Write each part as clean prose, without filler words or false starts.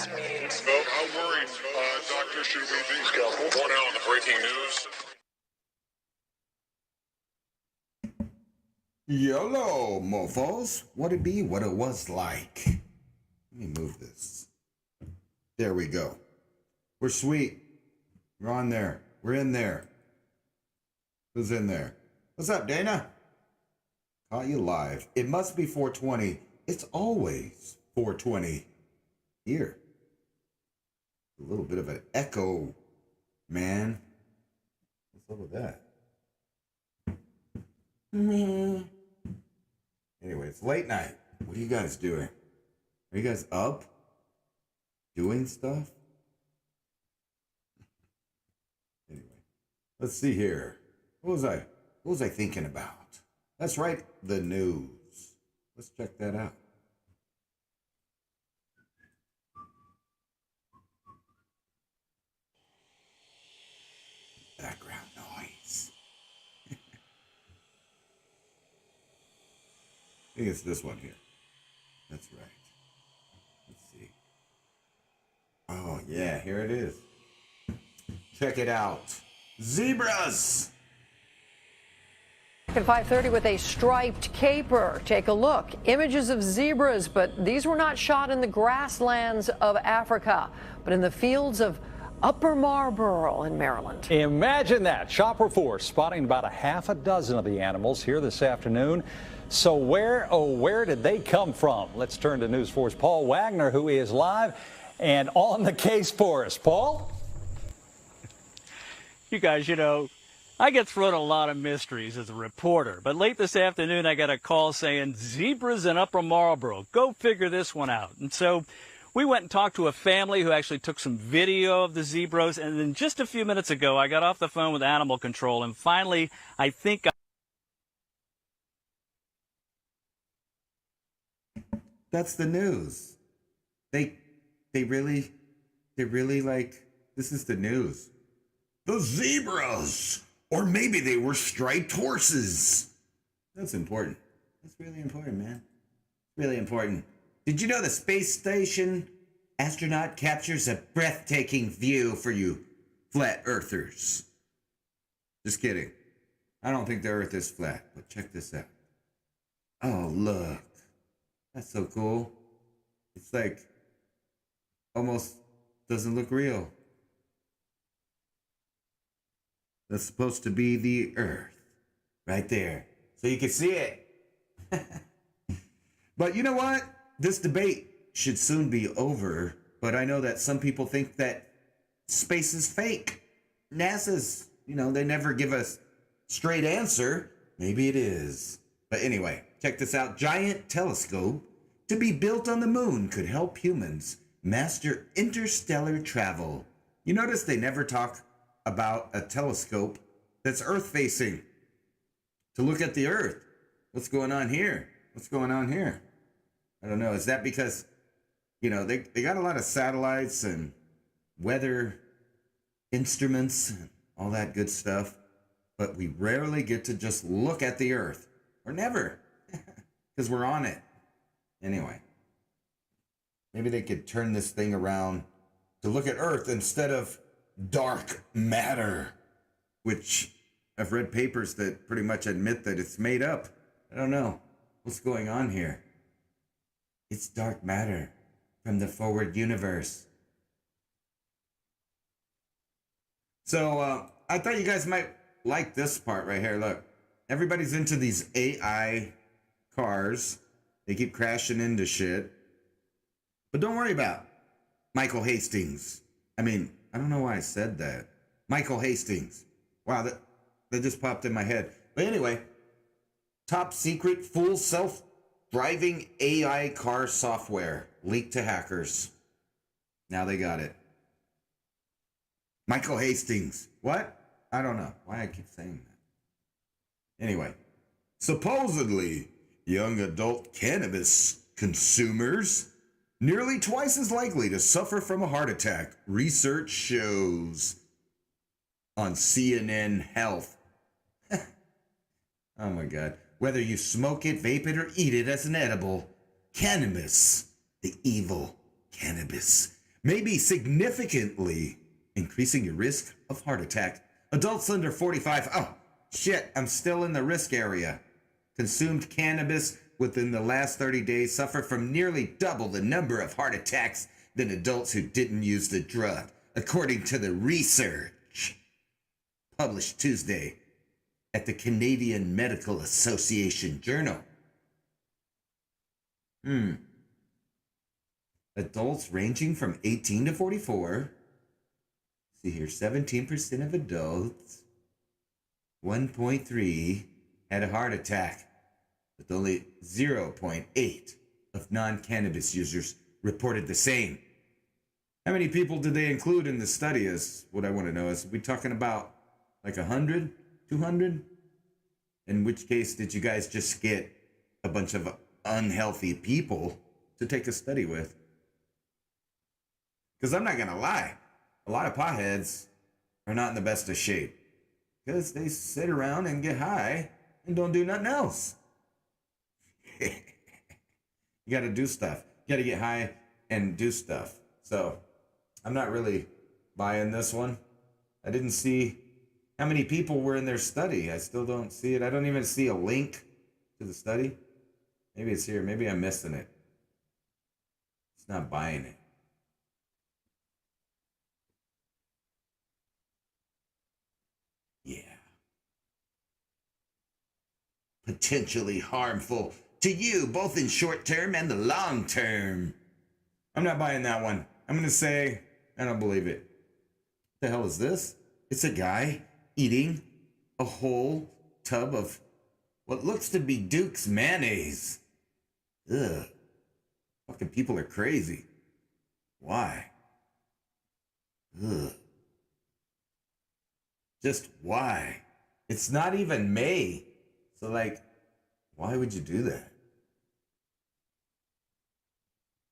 this means. Well, how worried, Doctor, should we be? Scalpel. One out on the breaking news. YOLO, mofos. What it be, what it was like. Let me move this. There we go. We're sweet. We're on there. We're in there. Who's in there? What's up, Dana? Caught you live. It must be 420. It's always 420 here. A little bit of an echo, man. What's up with that? Anyway, it's late night. What are you guys doing? Are you guys up? Doing stuff? Anyway, let's see here. What was I thinking about? That's right, the news. Let's check that out. Background noise. I think it's this one here. That's right. Let's see. Oh, yeah, here it is. Check it out. Zebras! At 5:30 with a striped caper. Take a look. Images of zebras, but these were not shot in the grasslands of Africa, but in the fields of Upper Marlboro in Maryland. Imagine that. Shopper Force spotting about a half a dozen of the animals here this afternoon. So where did they come from? Let's turn to News 4's Paul Wagner, who is live and on the case for us. Paul? You guys, I get thrown a lot of mysteries as a reporter, but late this afternoon I got a call saying zebras in Upper Marlboro. Go figure this one out. And so we went and talked to a family who actually took some video of the zebras, and then just a few minutes ago I got off the phone with Animal Control, and finally I think That's the news. They really like, this is the news. The zebras! Or maybe they were striped horses. That's important. That's really important, man. Really important. Did you know the space station astronaut captures a breathtaking view for you flat earthers? Just kidding. I don't think the earth is flat, but check this out. Oh, look. That's so cool. It's like almost doesn't look real. That's supposed to be the earth right there. So you can see it. But you know what? This debate should soon be over. But I know that some people think that space is fake. NASA's, they never give us straight answer. Maybe it is. But anyway, check this out. Giant telescope to be built on the moon could help humans master interstellar travel. You notice they never talk about a telescope that's Earth-facing to look at the Earth. What's going on here? What's going on here? I don't know. Is that because, they got a lot of satellites and weather instruments and all that good stuff, but we rarely get to just look at the Earth. Or never, because we're on it. Anyway, maybe they could turn this thing around to look at Earth instead of dark matter, which I've read papers that pretty much admit that it's made up. I don't know. What's going on here? It's dark matter from the forward universe. So I thought you guys might like this part right here. Look, everybody's into these AI cars. They keep crashing into shit. But don't worry about Michael Hastings. I don't know why I said that. Michael Hastings. Wow, that just popped in my head. But anyway, top secret full self-driving AI car software leaked to hackers. Now they got it. Michael Hastings. What? I don't know why I keep saying that. Anyway, supposedly young adult cannabis consumers nearly twice as likely to suffer from a heart attack, research shows on CNN Health. Oh my God. Whether you smoke it, vape it, or eat it as an edible, cannabis, the evil cannabis, may be significantly increasing your risk of heart attack. Adults under 45, oh shit, I'm still in the risk area. Consumed cannabis within the last 30 days suffer from nearly double the number of heart attacks than adults who didn't use the drug, according to the research published Tuesday at the Canadian Medical Association Journal. Adults ranging from 18 to 44. See here, 17% of adults, 1.3 had a heart attack, with only 0.8 of non-cannabis users reported the same. How many people did they include in the study is what I want to know. Is we talking about like 100, 200? In which case did you guys just get a bunch of unhealthy people to take a study with? Because I'm not going to lie, a lot of potheads are not in the best of shape because they sit around and get high and don't do nothing else. You got to do stuff. You got to get high and do stuff. So I'm not really buying this one. I didn't see how many people were in their study. I still don't see it. I don't even see a link to the study. Maybe it's here. Maybe I'm missing it. It's not buying it. Yeah. Potentially harmful to you, both in short term and the long term. I'm not buying that one. I'm going to say, I don't believe it. What the hell is this? It's a guy eating a whole tub of what looks to be Duke's mayonnaise. Ugh. Fucking people are crazy. Why? Ugh. Just why? It's not even May. So like, why would you do that?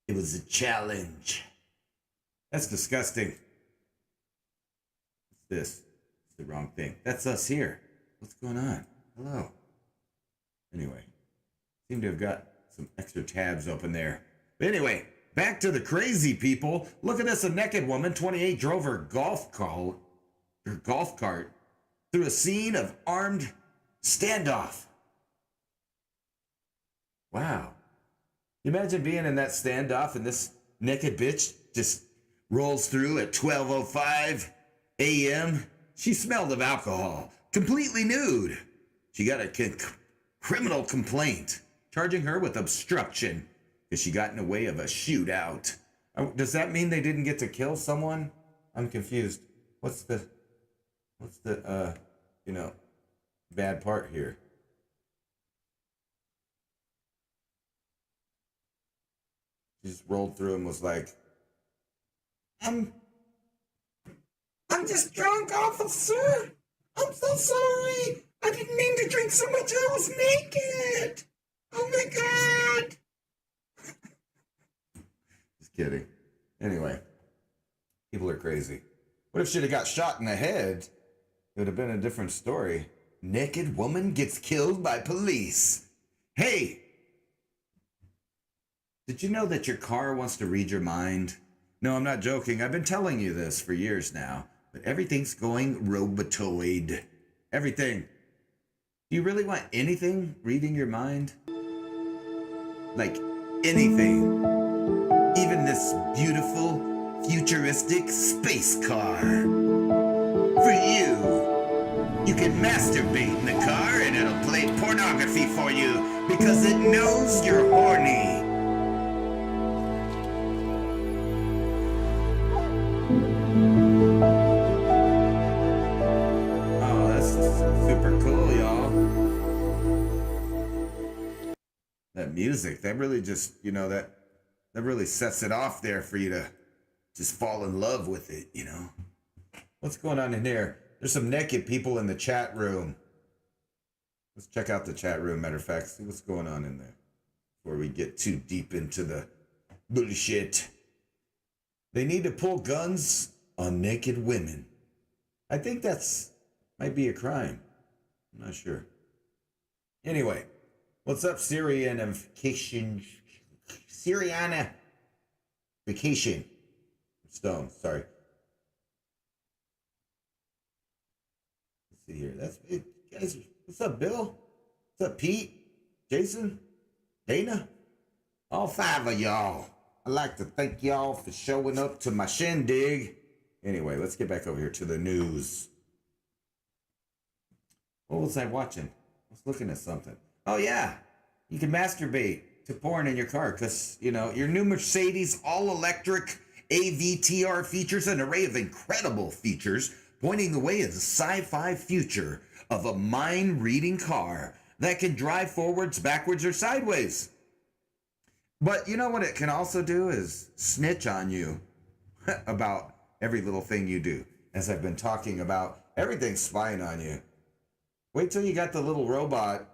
It was a challenge. That's disgusting. What's this? It's the wrong thing. That's us here. What's going on? Hello. Anyway, seem to have got some extra tabs open there. But anyway, back to the crazy people. Look at this, a naked woman, 28, drove her golf cart through a scene of armed standoff. Wow. Imagine being in that standoff and this naked bitch just rolls through at 12:05 a.m. She smelled of alcohol, completely nude. She got a criminal complaint charging her with obstruction because she got in the way of a shootout. Does that mean they didn't get to kill someone? I'm confused. What's the bad part here? She just rolled through and was like, I'm just drunk, officer. I'm so sorry. I didn't mean to drink so much. I was naked. Oh my God. Just kidding. Anyway, people are crazy. What if she'd have got shot in the head? It would have been a different story. Naked woman gets killed by police. Hey, did you know that your car wants to read your mind? No, I'm not joking. I've been telling you this for years now, but everything's going robotoid. Everything. Do you really want anything reading your mind? Like anything. Even this beautiful, futuristic space car. For you. You can masturbate in the car and it'll play pornography for you because it knows you're horny. Oh, that's super cool, y'all. That music, that really just, that really sets it off there for you to just fall in love with it, What's going on in here? There's some naked people in the chat room. Let's check out the chat room, matter of fact, see what's going on in there before we get too deep into the bullshit. They need to pull guns on naked women. I think might be a crime. I'm not sure. Anyway, what's up, Syriana vacation? Stone, sorry. Let's see here. That's it. Guys, what's up, Bill? What's up, Pete? Jason? Dana? All 5 of y'all. I'd like to thank y'all for showing up to my shindig. Anyway, let's get back over here to the news. What was I watching? I was looking at something. Oh, yeah. You can masturbate to porn in your car because, you know, your new Mercedes all-electric AVTR features an array of incredible features pointing the way as a sci-fi future of a mind-reading car that can drive forwards, backwards, or sideways. But you know what it can also do is snitch on you about every little thing you do. As I've been talking about, everything's spying on you. Wait till you got the little robot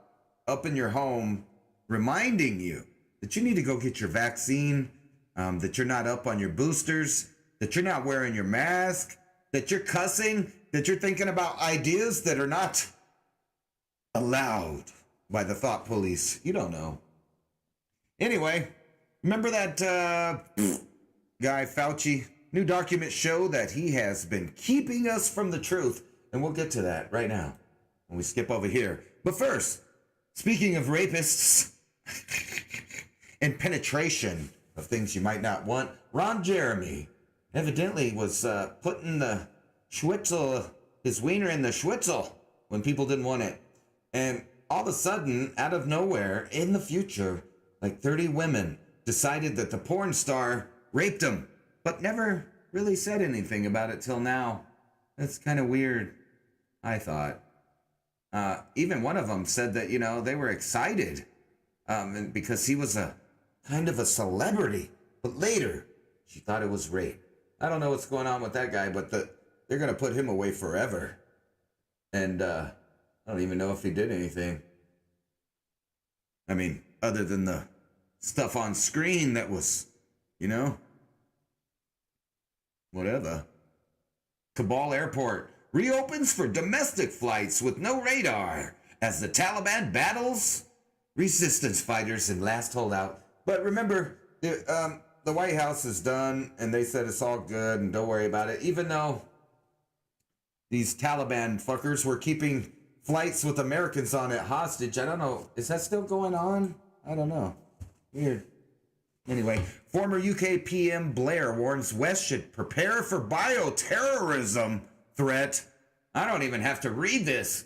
up in your home reminding you that you need to go get your vaccine, that you're not up on your boosters, that you're not wearing your mask, that you're cussing, that you're thinking about ideas that are not allowed by the thought police. You don't know. Anyway, remember that guy Fauci? New documents show that he has been keeping us from the truth, and we'll get to that right now when we skip over here. But first, speaking of rapists and penetration of things you might not want, Ron Jeremy evidently was putting the Schwitzel, his wiener in the Schwitzel when people didn't want it. And all of a sudden, out of nowhere, in the future, like 30 women decided that the porn star raped him, but never really said anything about it till now. That's kind of weird, I thought. Even one of them said that, you know, they were excited because he was a kind of a celebrity. But later, she thought it was rape. I don't know what's going on with that guy, but they're going to put him away forever. And I don't even know if he did anything. I mean, other than the stuff on screen that was, you know, whatever. Kabul Airport reopens for domestic flights with no radar as the Taliban battles resistance fighters in last holdout. But remember, the White House is done, and they said it's all good and don't worry about it, even though these Taliban fuckers were keeping flights with Americans on it hostage. I don't know. Is that still going on? I don't know. Weird. Anyway, former UK PM Blair warns West should prepare for bioterrorism threat. I don't even have to read this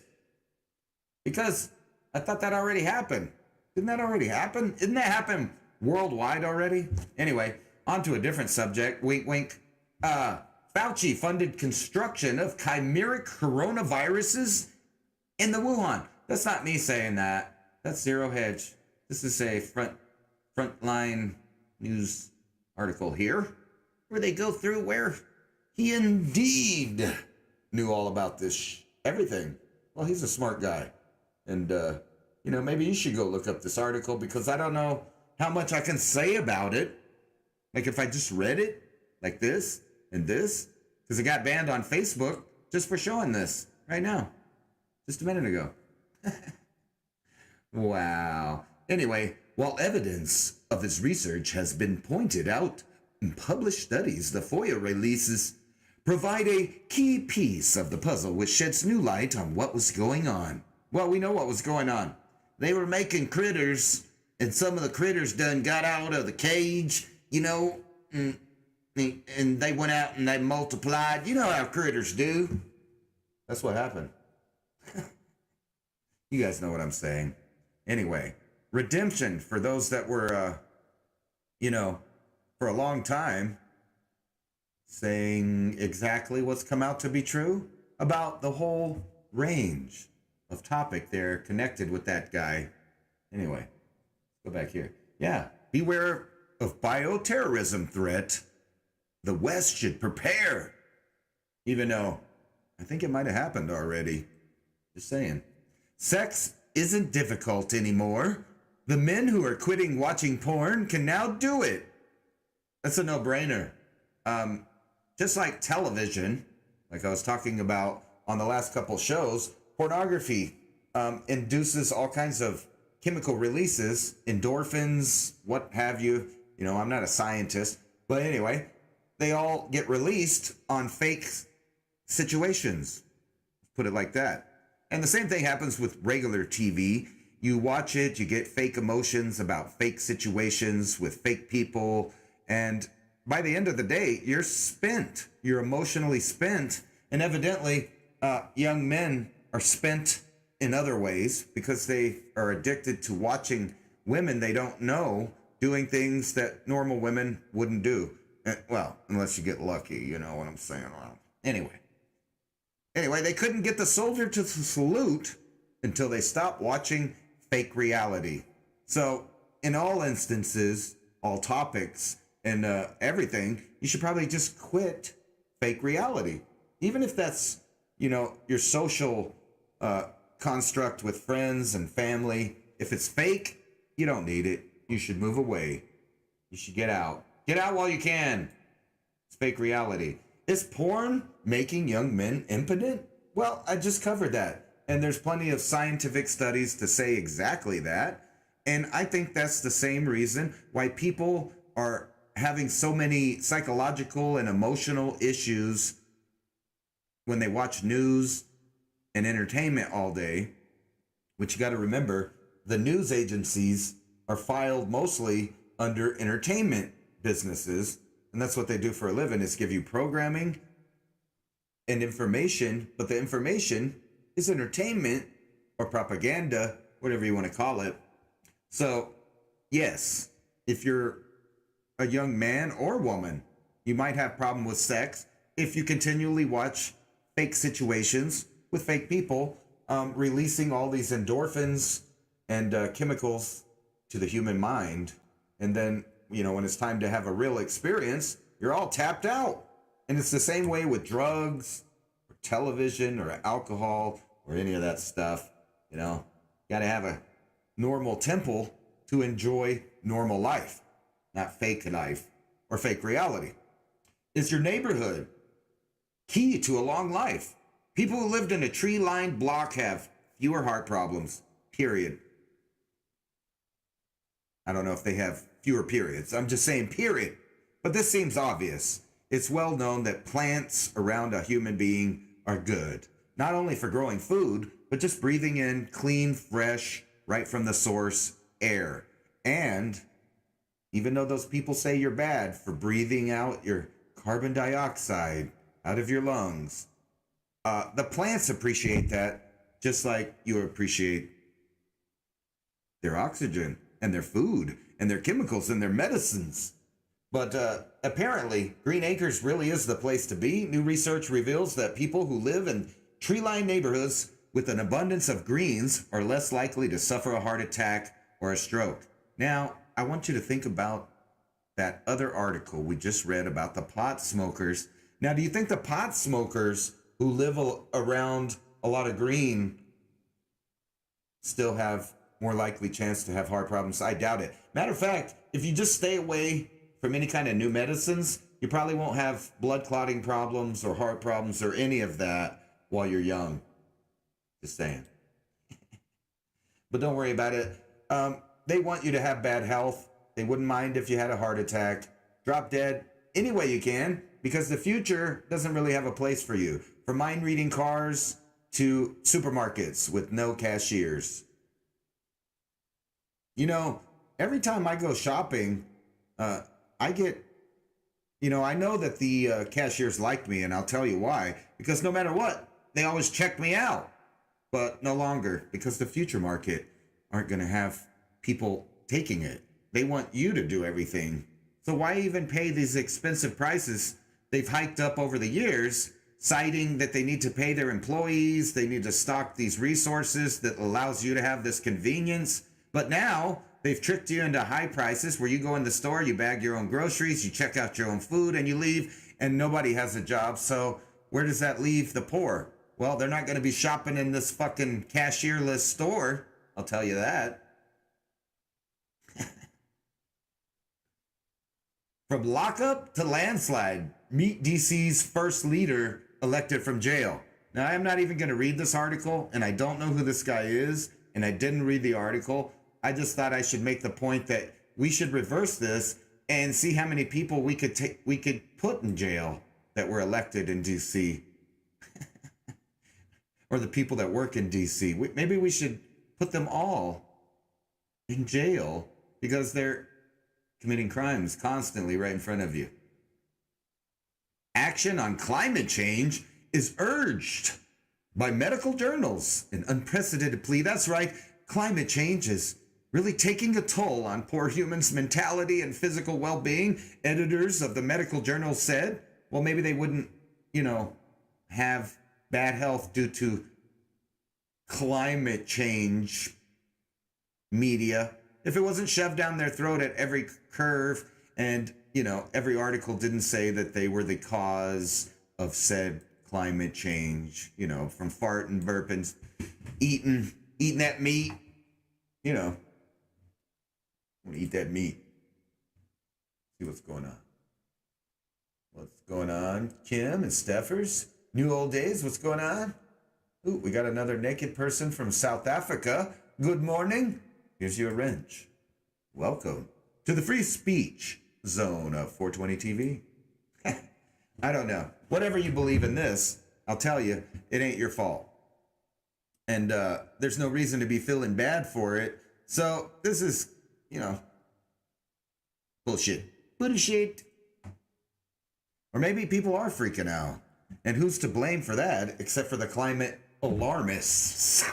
because I thought that already happened. Didn't that already happen? Didn't that happen worldwide already? Anyway, on to a different subject. Wink, wink. Fauci funded construction of chimeric coronaviruses in the Wuhan. That's not me saying that. That's Zero Hedge. This is a frontline news article here where they go through where he indeed knew all about this everything. Well, he's a smart guy. And, you know, maybe you should go look up this article because I don't know how much I can say about it. Like if I just read it like this and this, because it got banned on Facebook just for showing this right now, just a minute ago. Wow. Anyway, while evidence of his research has been pointed out in published studies, the FOIA releases provide a key piece of the puzzle which sheds new light on what was going on. Well, we know what was going on. They were making critters, and some of the critters done got out of the cage, you know, and they went out and they multiplied. You know how critters do. That's what happened. You guys know what I'm saying. Anyway, redemption for those that were, you know, for a long time saying exactly what's come out to be true about the whole range of topic there connected with that guy. Anyway, go back here. Yeah, beware of bioterrorism threat. The West should prepare. Even though I think it might have happened already. Just saying. Sex isn't difficult anymore. The men who are quitting watching porn can now do it. That's a no-brainer. Just like television, like I was talking about on the last couple shows, pornography induces all kinds of chemical releases, endorphins, what have you. You know, I'm not a scientist, but anyway, they all get released on fake situations. Put it like that. And the same thing happens with regular TV. You watch it, you get fake emotions about fake situations with fake people, and by the end of the day, you're spent. You're emotionally spent, and evidently, young men are spent in other ways because they are addicted to watching women they don't know doing things that normal women wouldn't do. Well, unless you get lucky, you know what I'm saying. Well, anyway, they couldn't get the soldier to salute until they stopped watching fake reality. So, in all instances, all topics, and everything, you should probably just quit fake reality. Even if that's, your social construct with friends and family. If it's fake, you don't need it. You should move away. You should get out. Get out while you can. It's fake reality. Is porn making young men impotent? Well, I just covered that. And there's plenty of scientific studies to say exactly that. And I think that's the same reason why people are having so many psychological and emotional issues when they watch news and entertainment all day. Which you got to remember, the news agencies are filed mostly under entertainment businesses. And that's what they do for a living, is give you programming and information. But the information is entertainment or propaganda, whatever you want to call it. So, yes, if you're a young man or woman, you might have problem with sex if you continually watch fake situations with fake people releasing all these endorphins and chemicals to the human mind. And then, when it's time to have a real experience, you're all tapped out. And it's the same way with drugs or television or alcohol or any of that stuff. You got to have a normal temple to enjoy normal life, not fake life or fake reality. Is your neighborhood key to a long life? People who lived in a tree-lined block have fewer heart problems, period. I don't know if they have fewer periods. I'm just saying period. But this seems obvious. It's well known that plants around a human being are good, not only for growing food, but just breathing in clean, fresh, right from the source air. And even though those people say you're bad for breathing out your carbon dioxide out of your lungs, the plants appreciate that just like you appreciate their oxygen and their food and their chemicals and their medicines. But apparently, Green Acres really is the place to be. New research reveals that people who live in tree-lined neighborhoods with an abundance of greens are less likely to suffer a heart attack or a stroke. Now, I want you to think about that other article we just read about the pot smokers. Now, do you think the pot smokers who live around a lot of green still have more likely chance to have heart problems? I doubt it. Matter of fact, if you just stay away from any kind of new medicines, you probably won't have blood clotting problems or heart problems or any of that while you're young. Just saying. But don't worry about it. They want you to have bad health. They wouldn't mind if you had a heart attack, drop dead, any way you can, because the future doesn't really have a place for you. From mind-reading cars to supermarkets with no cashiers. Every time I go shopping, I get, I know that the cashiers like me, and I'll tell you why. Because no matter what, they always check me out. But no longer, because the future market aren't going to have people taking it. They want you to do everything. So why even pay these expensive prices they've hiked up over the years, citing that they need to pay their employees, they need to stock these resources that allows you to have this convenience. But now they've tricked you into high prices where you go in the store, you bag your own groceries, you check out your own food, and you leave, and nobody has a job. So where does that leave the poor? Well, they're not going to be shopping in this fucking cashierless store. I'll tell you that. From lockup to landslide, meet DC's first leader elected from jail. Now, I'm not even going to read this article, and I don't know who this guy is, and I didn't read the article. I just thought I should make the point that we should reverse this and see how many people we could put in jail that were elected in DC or the people that work in DC. Maybe we should put them all in jail because they're committing crimes constantly right in front of you. Action on climate change is urged by medical journals. An unprecedented plea. That's right, climate change is really taking a toll on poor humans' mentality and physical well-being. Editors of the medical journal said, well, maybe they wouldn't, have bad health due to climate change media if it wasn't shoved down their throat at every curve and, every article didn't say that they were the cause of said climate change, from farting, burping, eating that meat, I'm gonna eat that meat. See what's going on. What's going on, Kim and Steffers? New old days, what's going on? Ooh, we got another naked person from South Africa. Good morning. Here's your wrench. Welcome to the free speech zone of 420 TV. I don't know. Whatever you believe in this, I'll tell you, it ain't your fault. And there's no reason to be feeling bad for it. So this is, bullshit. Bullshit. Or maybe people are freaking out. And who's to blame for that except for the climate alarmists?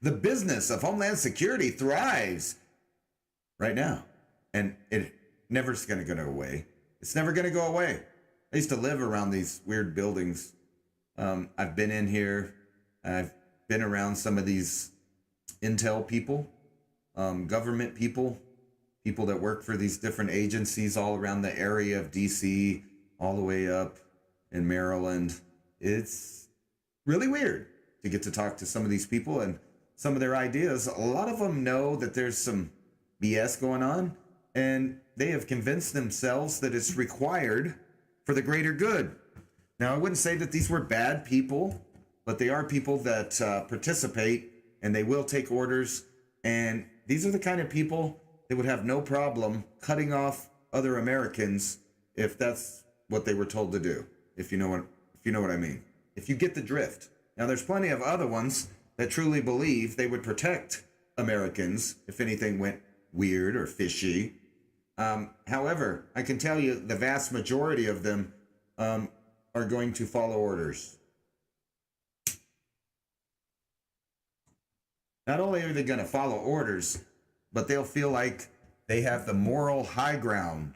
The business of Homeland Security thrives right now. And it never's going to go away. It's never going to go away. I used to live around these weird buildings. I've been in here. I've been around some of these intel people, government people that work for these different agencies all around the area of DC, all the way up in Maryland. It's really weird to get to talk to some of these people and some of their ideas. A lot of them know that there's some BS going on, and they have convinced themselves that it's required for the greater good. Now, I wouldn't say that these were bad people, but they are people that participate, and they will take orders. And these are the kind of people that would have no problem cutting off other Americans if that's what they were told to do. If you know what I mean. If you get the drift. Now, there's plenty of other ones that truly believe they would protect Americans if anything went weird or fishy. However, I can tell you the vast majority of them are going to follow orders. Not only are they going to follow orders, but they'll feel like they have the moral high ground.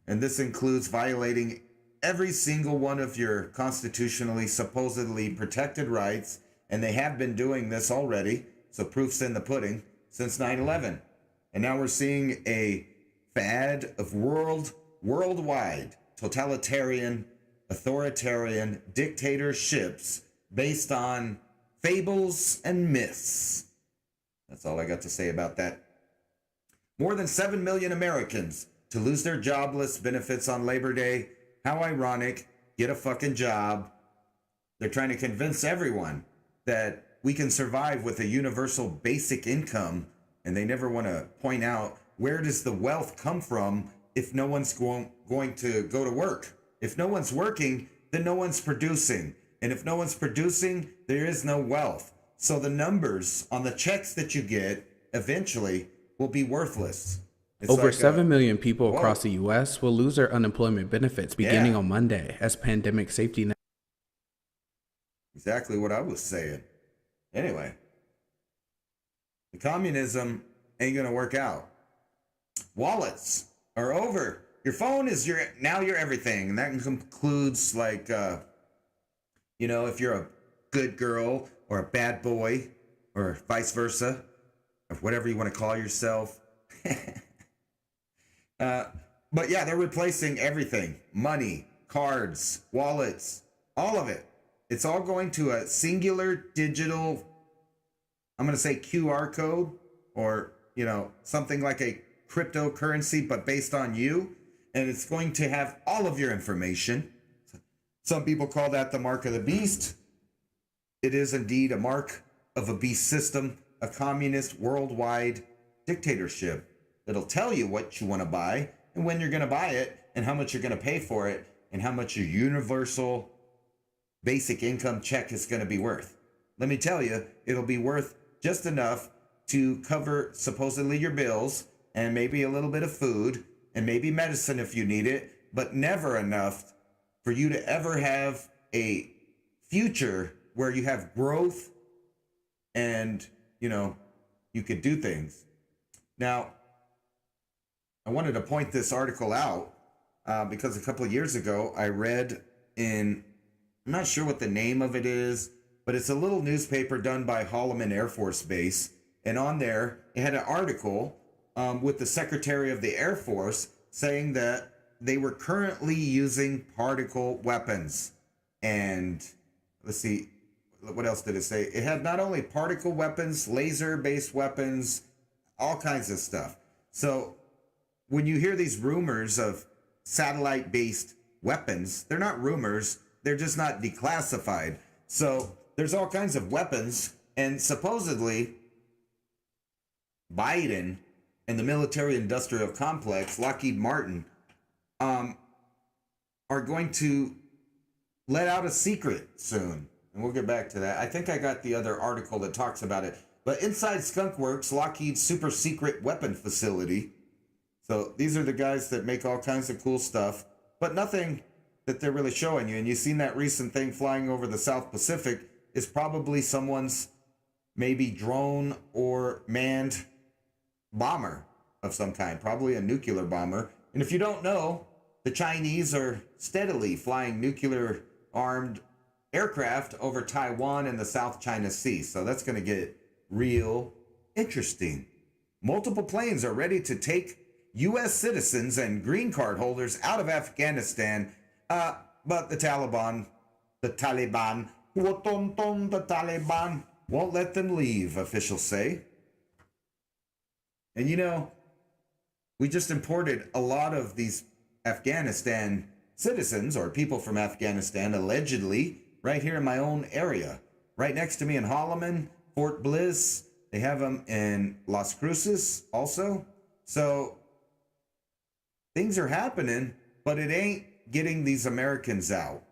And this includes violating every single one of your constitutionally, supposedly protected rights. And they have been doing this already. So proof's in the pudding since 9/11. And now we're seeing a fad of worldwide totalitarian, authoritarian dictatorships based on fables and myths. That's all I got to say about that. More than 7 million Americans to lose their jobless benefits on Labor Day. How ironic. Get a fucking job. They're trying to convince everyone that we can survive with a universal basic income, and they never want to point out where does the wealth come from if no one's going to go to work. If no one's working, then no one's producing. And if no one's producing, there is no wealth. So the numbers on the checks that you get eventually will be worthless. It's Over like 7 million people across the U.S. will lose their unemployment benefits beginning on Monday as pandemic safety net. Exactly what I was saying. Anyway, the communism ain't going to work out. Wallets are over. Your phone is your everything. And that includes like, if you're a good girl or a bad boy or vice versa, or whatever you want to call yourself. But yeah, they're replacing everything. Money, cards, wallets, all of it. It's all going to a singular digital, I'm going to say QR code, or, something like a cryptocurrency, but based on you. And it's going to have all of your information. Some people call that the mark of the beast. It is indeed a mark of a beast system, a communist worldwide dictatorship. It'll tell you what you want to buy and when you're going to buy it, and how much you're going to pay for it and how much your universal basic income check is going to be worth. Let me tell you, it'll be worth just enough to cover supposedly your bills and maybe a little bit of food and maybe medicine if you need it, but never enough for you to ever have a future where you have growth and, you could do things. Now, I wanted to point this article out because a couple of years ago I read I'm not sure what the name of it is, but it's a little newspaper done by Holloman Air Force Base. And on there, it had an article with the Secretary of the Air Force saying that they were currently using particle weapons. And let's see, what else did it say? It had not only particle weapons, laser-based weapons, all kinds of stuff. So when you hear these rumors of satellite-based weapons, they're not rumors, they're just not declassified. So there's all kinds of weapons, and supposedly Biden and the military-industrial complex, Lockheed Martin, are going to let out a secret soon. And we'll get back to that. I think I got the other article that talks about it. But inside Skunk Works, Lockheed's super secret weapon facility. So these are the guys that make all kinds of cool stuff, but nothing that they're really showing you. And you've seen that recent thing flying over the South Pacific is probably someone's maybe drone or manned bomber of some kind, probably a nuclear bomber. And if you don't know, the Chinese are steadily flying nuclear armed aircraft over Taiwan and the South China Sea. So that's going to get real interesting. Multiple planes are ready to take U.S. citizens and green card holders out of Afghanistan. But the Taliban won't let them leave, officials say. And we just imported a lot of these Afghanistan citizens or people from Afghanistan, allegedly, right here in my own area. Right next to me in Holloman, Fort Bliss. They have them in Las Cruces also. So things are happening, but it ain't getting these Americans out.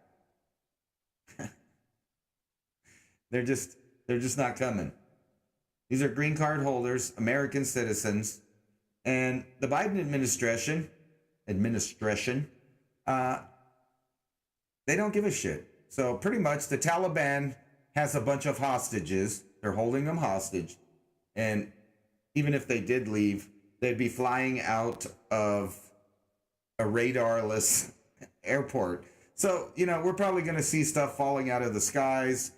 They're just not coming. These are green card holders, American citizens, and the Biden administration, they don't give a shit. So pretty much the Taliban has a bunch of hostages. They're holding them hostage. And even if they did leave, they'd be flying out of a radarless airport. So, we're probably going to see stuff falling out of the skies,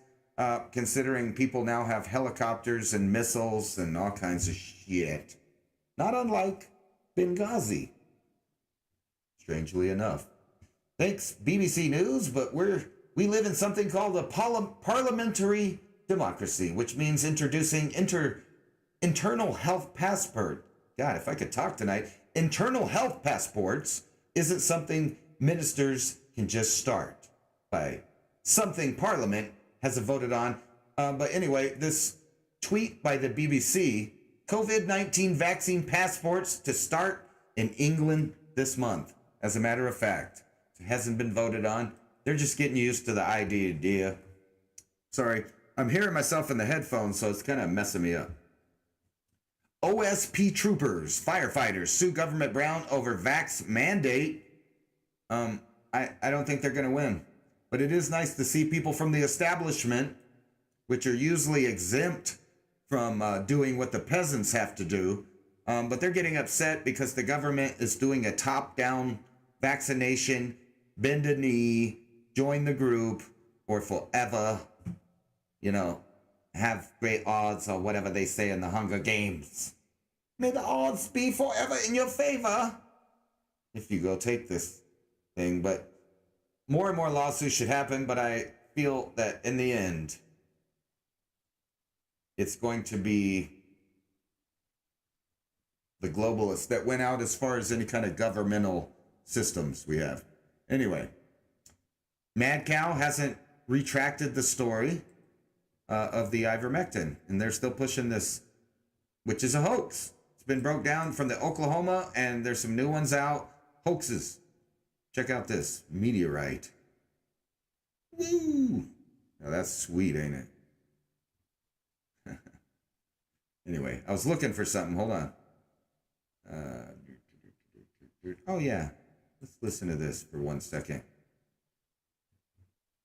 considering people now have helicopters and missiles and all kinds of shit. Not unlike Benghazi, strangely enough. Thanks, BBC News, but we live in something called a parliamentary democracy, which means introducing internal health passport. God, if I could talk tonight. Internal health passports isn't something ministers can just start by something Parliament hasn't voted on. But anyway, this tweet by the BBC, COVID-19 vaccine passports to start in England this month. As a matter of fact, it hasn't been voted on. They're just getting used to the idea. Sorry, I'm hearing myself in the headphones, so it's kind of messing me up. OSP troopers, firefighters sue Government Brown over vax mandate. I don't think they're going to win. But it is nice to see people from the establishment, which are usually exempt from doing what the peasants have to do. But they're getting upset because the government is doing a top-down vaccination, bend a knee, join the group, or forever, have great odds or whatever they say in the Hunger Games. May the odds be forever in your favor if you go take this thing. But more and more lawsuits should happen, but I feel that in the end, it's going to be the globalists that went out as far as any kind of governmental systems we have. Anyway, Mad Cow hasn't retracted the story of the ivermectin, and they're still pushing this, which is a hoax. It's been broke down from the Oklahoma, and there's some new ones out. Hoaxes. Check out this meteorite. Woo! Now that's sweet, ain't it? Anyway, I was looking for something. Hold on. Oh, yeah. Let's listen to this for 1 second.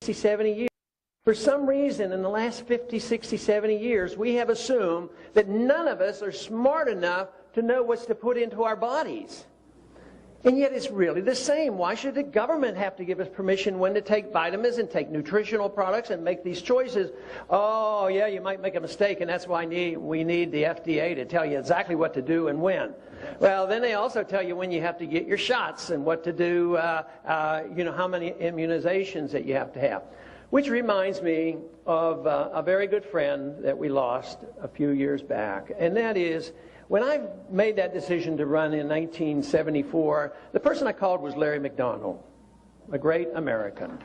60, 70 years. For some reason, in the last 50, 60, 70 years, we have assumed that none of us are smart enough to know what's to put into our bodies. And yet it's really the same. Why should the government have to give us permission when to take vitamins and take nutritional products and make these choices? Oh, yeah, you might make a mistake, and that's why we need the FDA to tell you exactly what to do and when. Well, then they also tell you when you have to get your shots and what to do, how many immunizations that you have to have. Which reminds me of a very good friend that we lost a few years back, and that is, when I made that decision to run in 1974, the person I called was Larry McDonald, a great American.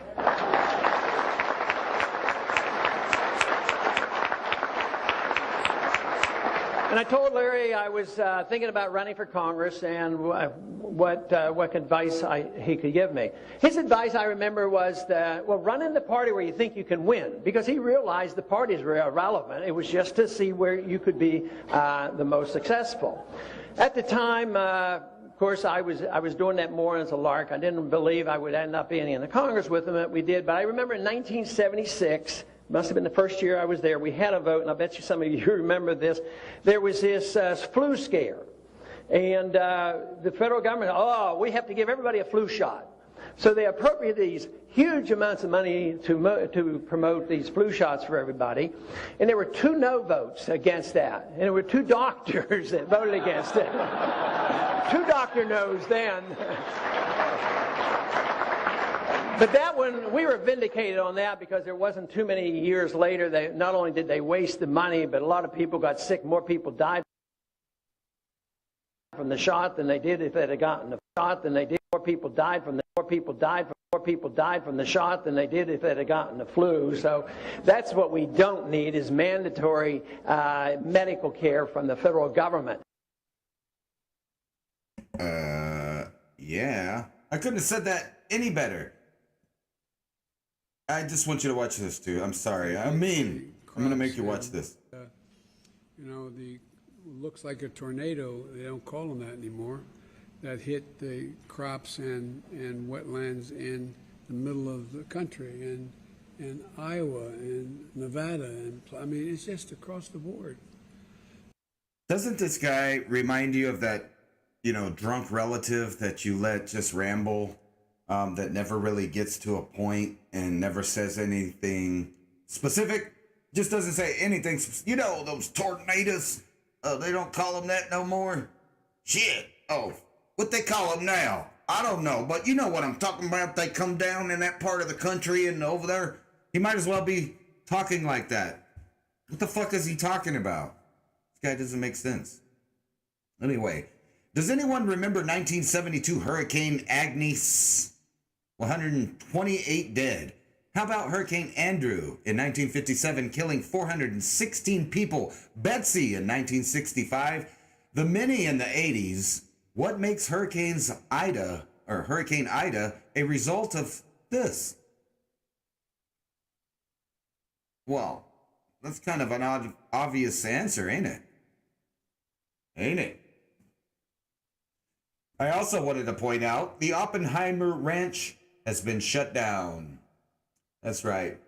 And I told Larry I was thinking about running for Congress and what advice he could give me. His advice, I remember, was that, well, run in the party where you think you can win, because he realized the parties were irrelevant. It was just to see where you could be the most successful. At the time, of course, I was doing that more as a lark. I didn't believe I would end up being in the Congress with him, but we did. But I remember in 1976, must have been the first year I was there, we had a vote, and I bet you some of you remember this. There was this flu scare. And the federal government, we have to give everybody a flu shot. So they appropriated these huge amounts of money to promote these flu shots for everybody. And there were 2 no votes against that. And there were 2 doctors that voted against it. 2 doctor no's then. But that one, we were vindicated on that because there wasn't too many years later. Not only did they waste the money, but a lot of people got sick. More people died from the shot than they did if they'd have gotten the shot than they did. More people died from the shot than they did if they'd have gotten the flu. So that's what we don't need, is mandatory medical care from the federal government. Yeah. I couldn't have said that any better. I just want you to watch this, too. I'm sorry. I'm mean. I'm going to make you watch this. Looks like a tornado. They don't call them that anymore. That hit the crops and wetlands in the middle of the country, and Iowa and Nevada. And I mean, it's just across the board. Doesn't this guy remind you of that, drunk relative that you let just ramble? That never really gets to a point and never says anything specific, just doesn't say anything. Those tornadoes, they don't call them that no more. Shit. Oh, what they call them now? I don't know, but you know what I'm talking about. They come down in that part of the country and over there. He might as well be talking like that. What the fuck is he talking about? This guy doesn't make sense. Anyway, does anyone remember 1972 Hurricane Agnes? 128 dead. How about Hurricane Andrew in 1957, killing 416 people? Betsy in 1965. The Minnie in the 80s. What makes Hurricane Ida a result of this? Well, that's kind of an obvious answer, ain't it? Ain't it? I also wanted to point out the Oppenheimer Ranch has been shut down. That's right.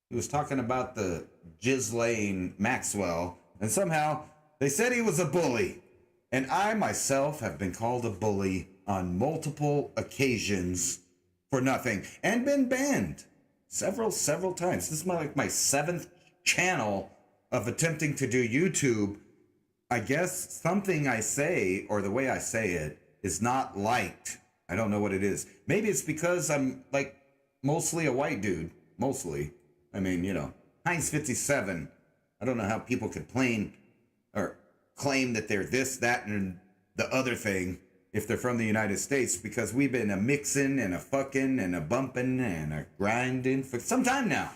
He was talking about the Ghislaine Maxwell, and somehow they said he was a bully. And I myself have been called a bully on multiple occasions for nothing and been banned several times. This is my 7th channel of attempting to do YouTube. I guess something I say, or the way I say it, is not liked. I don't know what it is. Maybe it's because I'm mostly a white dude. Mostly. I mean, Heinz 57. I don't know how people could claim that they're this, that, and the other thing if they're from the United States, because we've been a mixing and a fucking and a bumping and a grinding for some time now.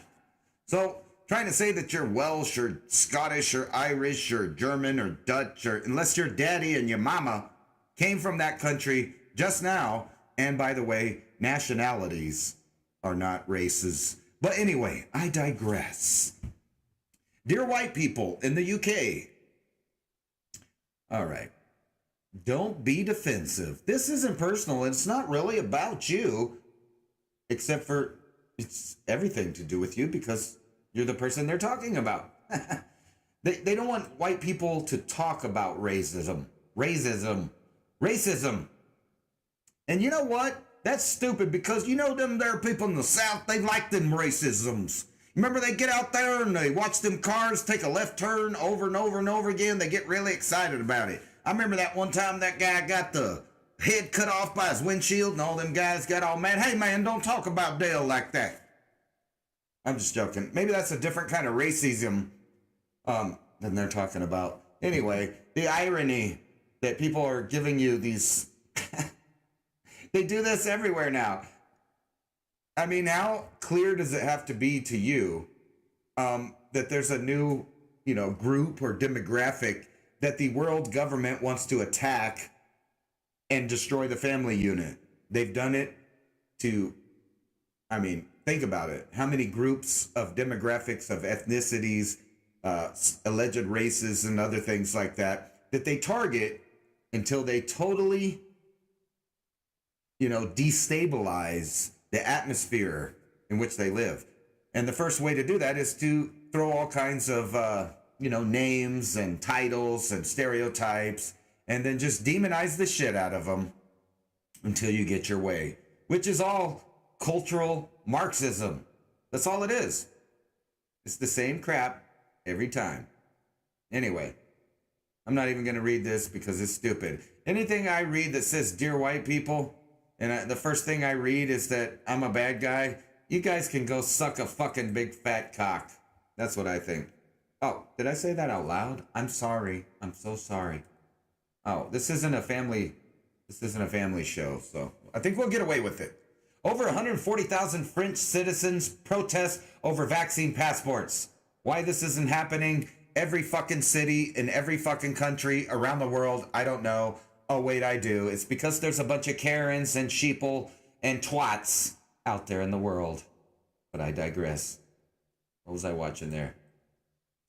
So trying to say that you're Welsh or Scottish or Irish or German or Dutch, or unless your daddy and your mama came from that country just now And by the way, nationalities are not races. But anyway, I digress. Dear white people in the UK. All right. Don't be defensive. This isn't personal. It's not really about you, except for it's everything to do with you because you're the person they're talking about. They don't want white people to talk about racism. And you know what? That's stupid because you know them there people in the South, they like them racisms. Remember they get out there and they watch them cars take a left turn over and over and over again. They get really excited about it. I remember that one time that guy got the head cut off by his windshield and all them guys got all mad. Hey man, don't talk about Dale like that. I'm just joking. Maybe that's a different kind of racism than they're talking about. Anyway, the irony that people are giving you these... They do this everywhere now. I mean, how clear does it have to be to you that there's a new, group or demographic that the world government wants to attack and destroy the family unit? They've done it to, think about it. How many groups of demographics, of ethnicities, alleged races and other things like that they target until they totally, destabilize the atmosphere in which they live. And the first way to do that is to throw all kinds of, names and titles and stereotypes, and then just demonize the shit out of them until you get your way, which is all cultural Marxism. That's all it is. It's the same crap every time. Anyway, I'm not even going to read this because it's stupid. Anything I read that says dear white people, and the first thing I read is that I'm a bad guy, you guys can go suck a fucking big fat cock. That's what I think. Oh, did I say that out loud? I'm sorry. I'm so sorry. Oh, this isn't a family show, so I think we'll get away with it. Over 140,000 French citizens protest over vaccine passports. Why this isn't happening? Every fucking city in every fucking country around the world, I don't know. Oh, wait, I do. It's because there's a bunch of Karens and sheeple and twats out there in the world. But I digress. What was I watching there?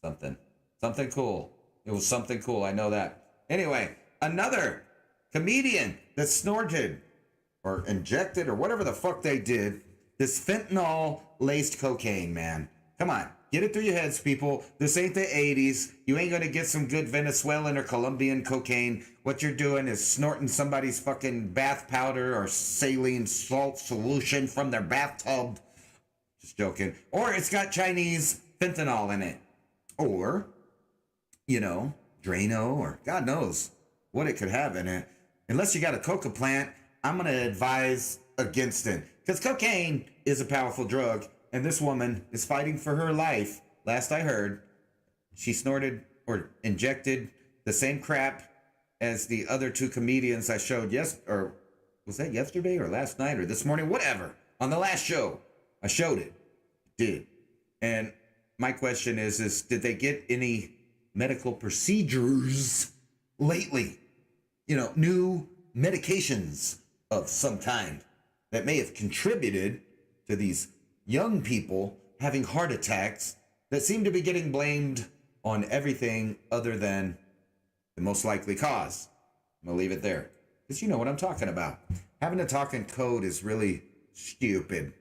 Something cool. It was something cool. I know that. Anyway, another comedian that snorted or injected or whatever the fuck they did this fentanyl-laced cocaine, man. Come on. Get it through your heads, people. This ain't the 80s. You ain't gonna get some good Venezuelan or Colombian cocaine. What you're doing is snorting somebody's fucking bath powder or saline salt solution from their bathtub. Just joking. Or it's got Chinese fentanyl in it. Or, Drano or God knows what it could have in it. Unless you got a coca plant, I'm gonna advise against it. Because cocaine is a powerful drug. And this woman is fighting for her life. Last I heard, she snorted or injected the same crap as the other two comedians I showed or was that yesterday or last night or this morning? Whatever. On the last show, I showed it. Did. And my question is did they get any medical procedures lately? New medications of some kind that may have contributed to these young people having heart attacks that seem to be getting blamed on everything other than the most likely cause. I'm gonna leave it there because you know what I'm talking about. Having to talk in code is really stupid.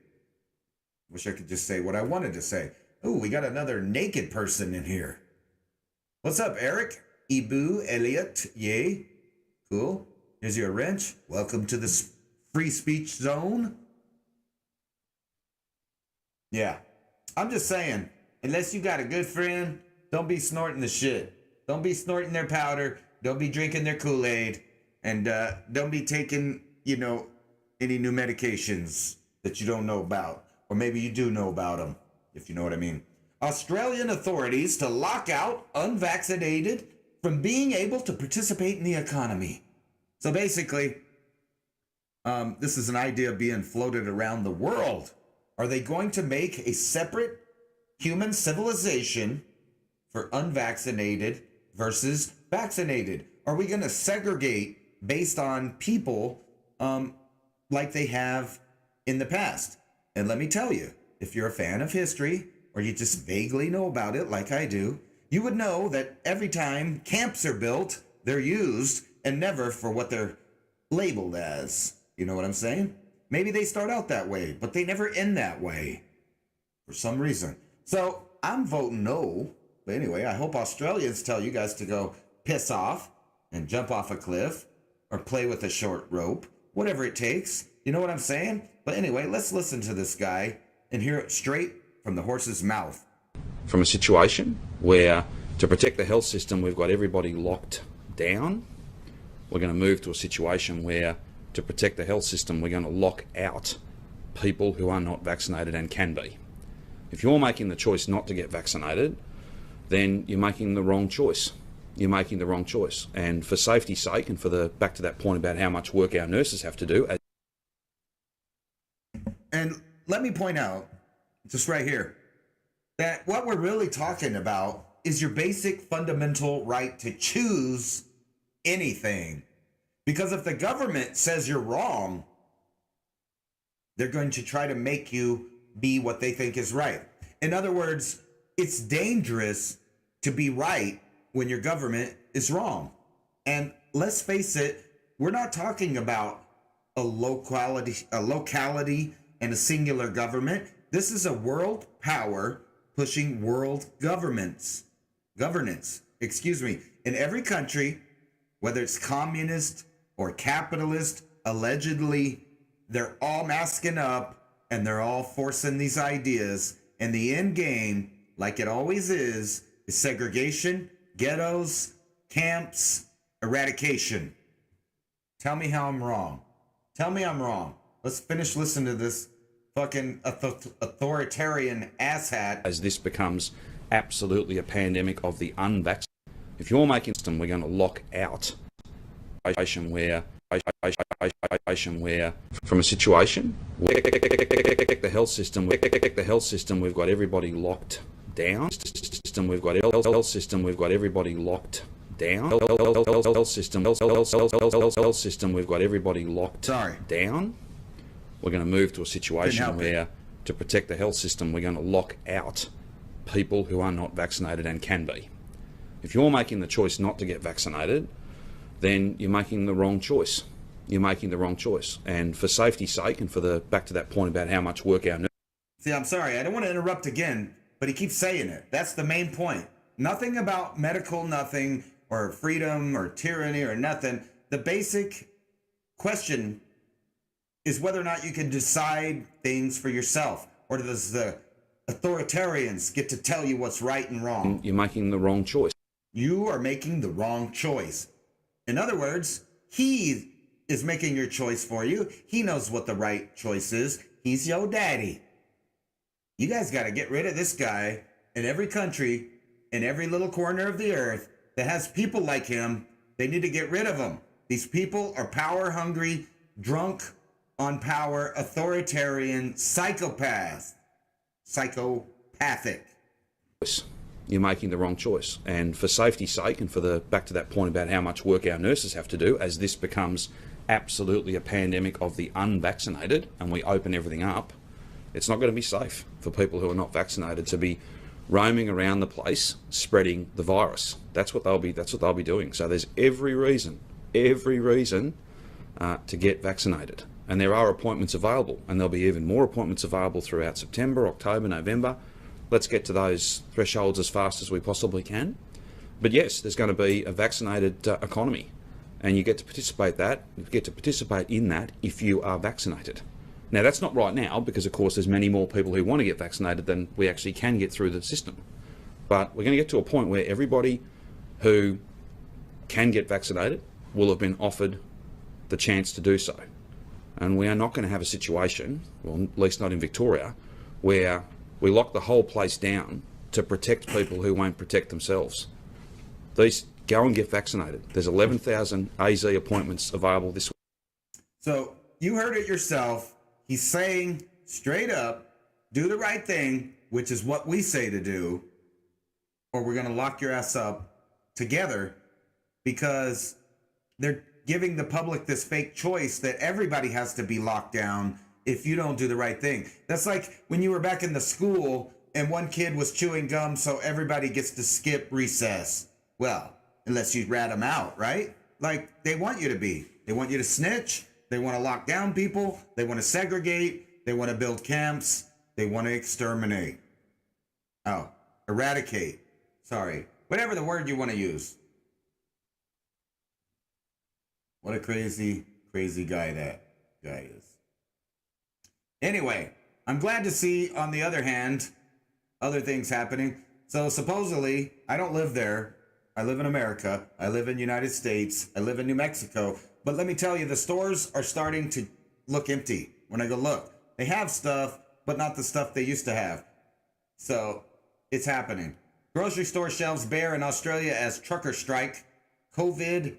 Wish I could just say what I wanted to say. Ooh, we got another naked person in here. What's up, Eric? Ibu, Elliot, yay. Cool. Here's your wrench. Welcome to the free speech zone. Yeah, I'm just saying, unless you got a good friend, don't be snorting the shit. Don't be snorting their powder. Don't be drinking their Kool-Aid. And don't be taking, any new medications that you don't know about. Or maybe you do know about them, if you know what I mean. Australian authorities to lock out unvaccinated from being able to participate in the economy. So basically, this is an idea being floated around the world. Are they going to make a separate human civilization for unvaccinated versus vaccinated? Are we going to segregate based on people like they have in the past. And let me tell you, if you're a fan of history or you just vaguely know about it like I do, you would know that every time camps are built, they're used and never for what they're labeled as. You know what I'm saying? Maybe they start out that way, but they never end that way for some reason. So I'm voting no. But anyway, I hope Australians tell you guys to go piss off and jump off a cliff or play with a short rope, whatever it takes. You know what I'm saying? But anyway, let's listen to this guy and hear it straight from the horse's mouth. From a situation where, to protect the health system, we've got everybody locked down, we're going to move to a situation where, to protect the health system, we're going to lock out people who are not vaccinated and can be. If you're making the choice not to get vaccinated, then you're making the wrong choice. You're making the wrong choice. And for safety's sake, and for the back to that point about how much work our nurses have to do. And let me point out, just right here, that what we're really talking about is your basic fundamental right to choose anything. Because if the government says you're wrong, they're going to try to make you be what they think is right. In other words, it's dangerous to be right when your government is wrong. And let's face it, we're not talking about a locality and a singular government. This is a world power pushing world governance, in every country, whether it's communist or capitalist, allegedly, they're all masking up and they're all forcing these ideas. And the end game, like it always is segregation, ghettos, camps, eradication. Tell me how I'm wrong. Tell me I'm wrong. Let's finish listening to this fucking authoritarian asshat. As this becomes absolutely a pandemic of the unvaccinated, if you're making them, we're going to lock out where from a situation where the health system, we've got everybody locked down. We've got everybody locked down. Health system, we've got everybody locked down. We're going to move to a situation where, to protect the health system, we're going to lock out people who are not vaccinated and can be. If you're making the choice not to get vaccinated, then you're making the wrong choice. You're making the wrong choice. And for safety's sake, and for the back to that point about how much work our... See, I'm sorry, I don't want to interrupt again, but he keeps saying it. That's the main point. Nothing about medical nothing, or freedom, or tyranny, or nothing. The basic question is whether or not you can decide things for yourself, or does the authoritarians get to tell you what's right and wrong? You're making the wrong choice. You are making the wrong choice. In other words, he is making your choice for you. He knows what the right choice is. He's your daddy. You guys got to get rid of this guy in every country, in every little corner of the earth that has people like him. They need to get rid of him. These people are power hungry, drunk on power, authoritarian, psychopaths. Psychopathic. You're making the wrong choice. And for safety's sake, and for the back to that point about how much work our nurses have to do, as this becomes absolutely a pandemic of the unvaccinated and we open everything up, it's not going to be safe for people who are not vaccinated to be roaming around the place spreading the virus. That's what they'll be doing. So there's every reason to get vaccinated. And there are appointments available, and there'll be even more appointments available throughout September, October, November. Let's get to those thresholds as fast as we possibly can. But yes, there's going to be a vaccinated economy, and you get to participate in that if you are vaccinated. Now, that's not right now because, of course, there's many more people who want to get vaccinated than we actually can get through the system. But we're going to get to a point where everybody who can get vaccinated will have been offered the chance to do so. And we are not going to have a situation, well, at least not in Victoria, where we lock the whole place down to protect people who won't protect themselves. Go and get vaccinated. There's 11,000 AZ appointments available this week. So you heard it yourself. He's saying straight up, do the right thing, which is what we say to do, or we're going to lock your ass up together, because they're giving the public this fake choice that everybody has to be locked down if you don't do the right thing. That's like when you were back in the school and one kid was chewing gum, so everybody gets to skip recess. Well, unless you rat them out, right? Like they want you to be. They want you to snitch. They want to lock down people. They want to segregate. They want to build camps. They want to exterminate. Oh, eradicate. Sorry. Whatever the word you want to use. What a crazy, crazy guy that guy is. Anyway, I'm glad to see, on the other hand, other things happening. So supposedly, I don't live there. I live in America. I live in the United States. I live in New Mexico. But let me tell you, the stores are starting to look empty. When I go look, they have stuff, but not the stuff they used to have. So it's happening. Grocery store shelves bare in Australia as trucker strike. COVID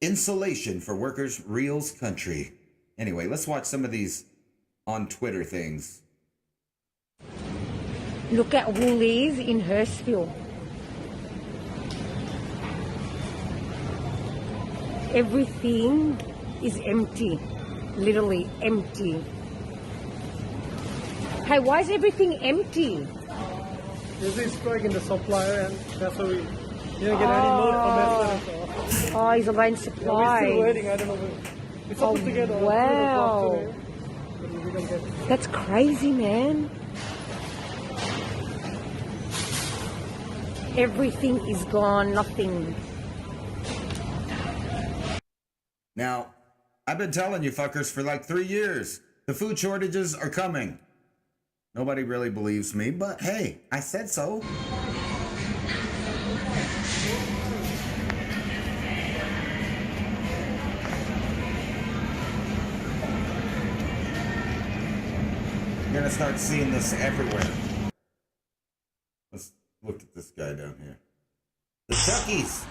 insulation for workers reels country. Anyway, let's watch some of these on Twitter things. Look at Woolies in Hurstville. Everything is empty, literally empty. Hey, why is everything empty? There's a strike in the supplier, and that's why we didn't get any more comments. Oh, he's a main supply. We're still waiting. I don't know. It's supposed to get wow. today, but we didn't get. That's crazy, man. Everything is gone, nothing. Now, I've been telling you fuckers for like 3 years. The food shortages are coming. Nobody really believes me, but hey, I said so. You're gonna start seeing this everywhere. Let's look at this guy down here. The Chuckies.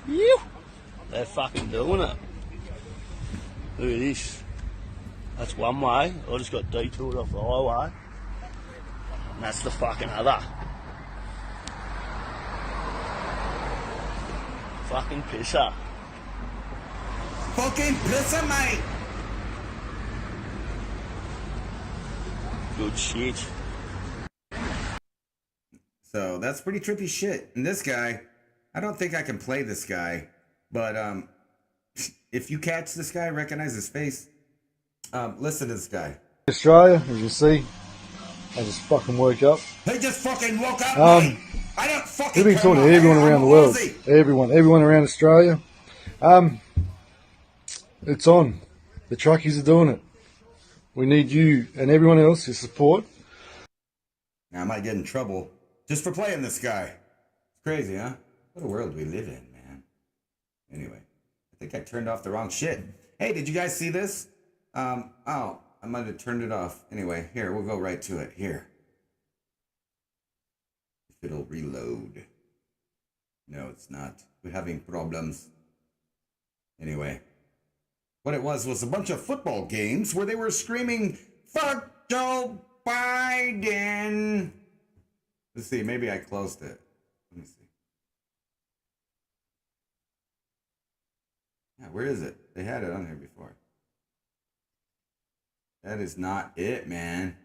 Yeah. They're fucking doing it. Look at this. That's one way. I just got detoured off the highway. And that's the fucking other. Fucking pisser. Fucking pisser, mate. Good shit. So that's pretty trippy shit. And this guy, I don't think I can play this guy, but if you catch this guy, recognize his face, listen to this guy. Australia, as you see, I just fucking woke up. He just fucking woke up, mate. I don't fucking We've been talking to everyone around the world. Everyone around Australia. It's on. The truckies are doing it. We need you and everyone else to support. Now I might get in trouble just for playing this guy. It's crazy, huh? What a world we live in, man. Anyway, I think I turned off the wrong shit. Hey, did you guys see this? Oh, I might have turned it off. Anyway, here, we'll go right to it. Here. If it'll reload. No, it's not. We're having problems. Anyway. What it was a bunch of football games where they were screaming, "Fuck Joe Biden." Let's see, maybe I closed it. Let me see. Yeah, where is it? They had it on here before. That is not it, man.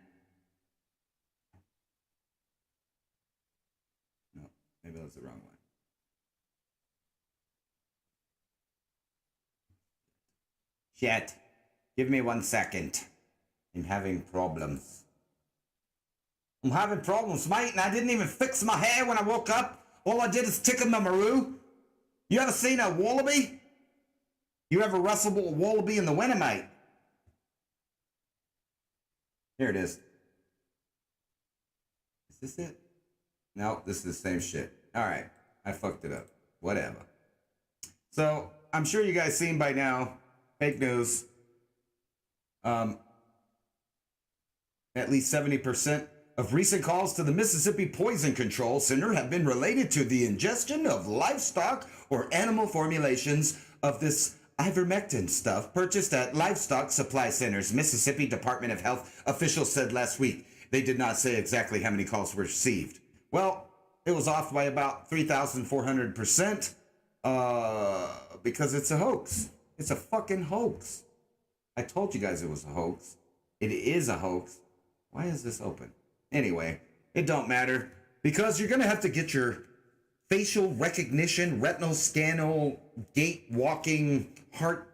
No, maybe that's the wrong one. Shit. Give me 1 second. I'm having problems. I'm having problems, mate, and I didn't even fix my hair when I woke up. All I did is tickle my maroo. You ever seen a wallaby? You ever wrestled with a wallaby in the winter, mate? Here it is. Is this it? No, this is the same shit. All right, I fucked it up. Whatever. So, I'm sure you guys seen by now, fake news. At least 70% of recent calls to the Mississippi Poison Control Center have been related to the ingestion of livestock or animal formulations of this ivermectin stuff purchased at livestock supply centers, Mississippi Department of Health officials said last week. They did not say exactly how many calls were received. Well, it was off by about 3,400% because it's a hoax. It's a fucking hoax. I told you guys it was a hoax. It is a hoax. Why is this open? Anyway, it don't matter because you're going to have to get your facial recognition, retinal scanner, gait walking, heart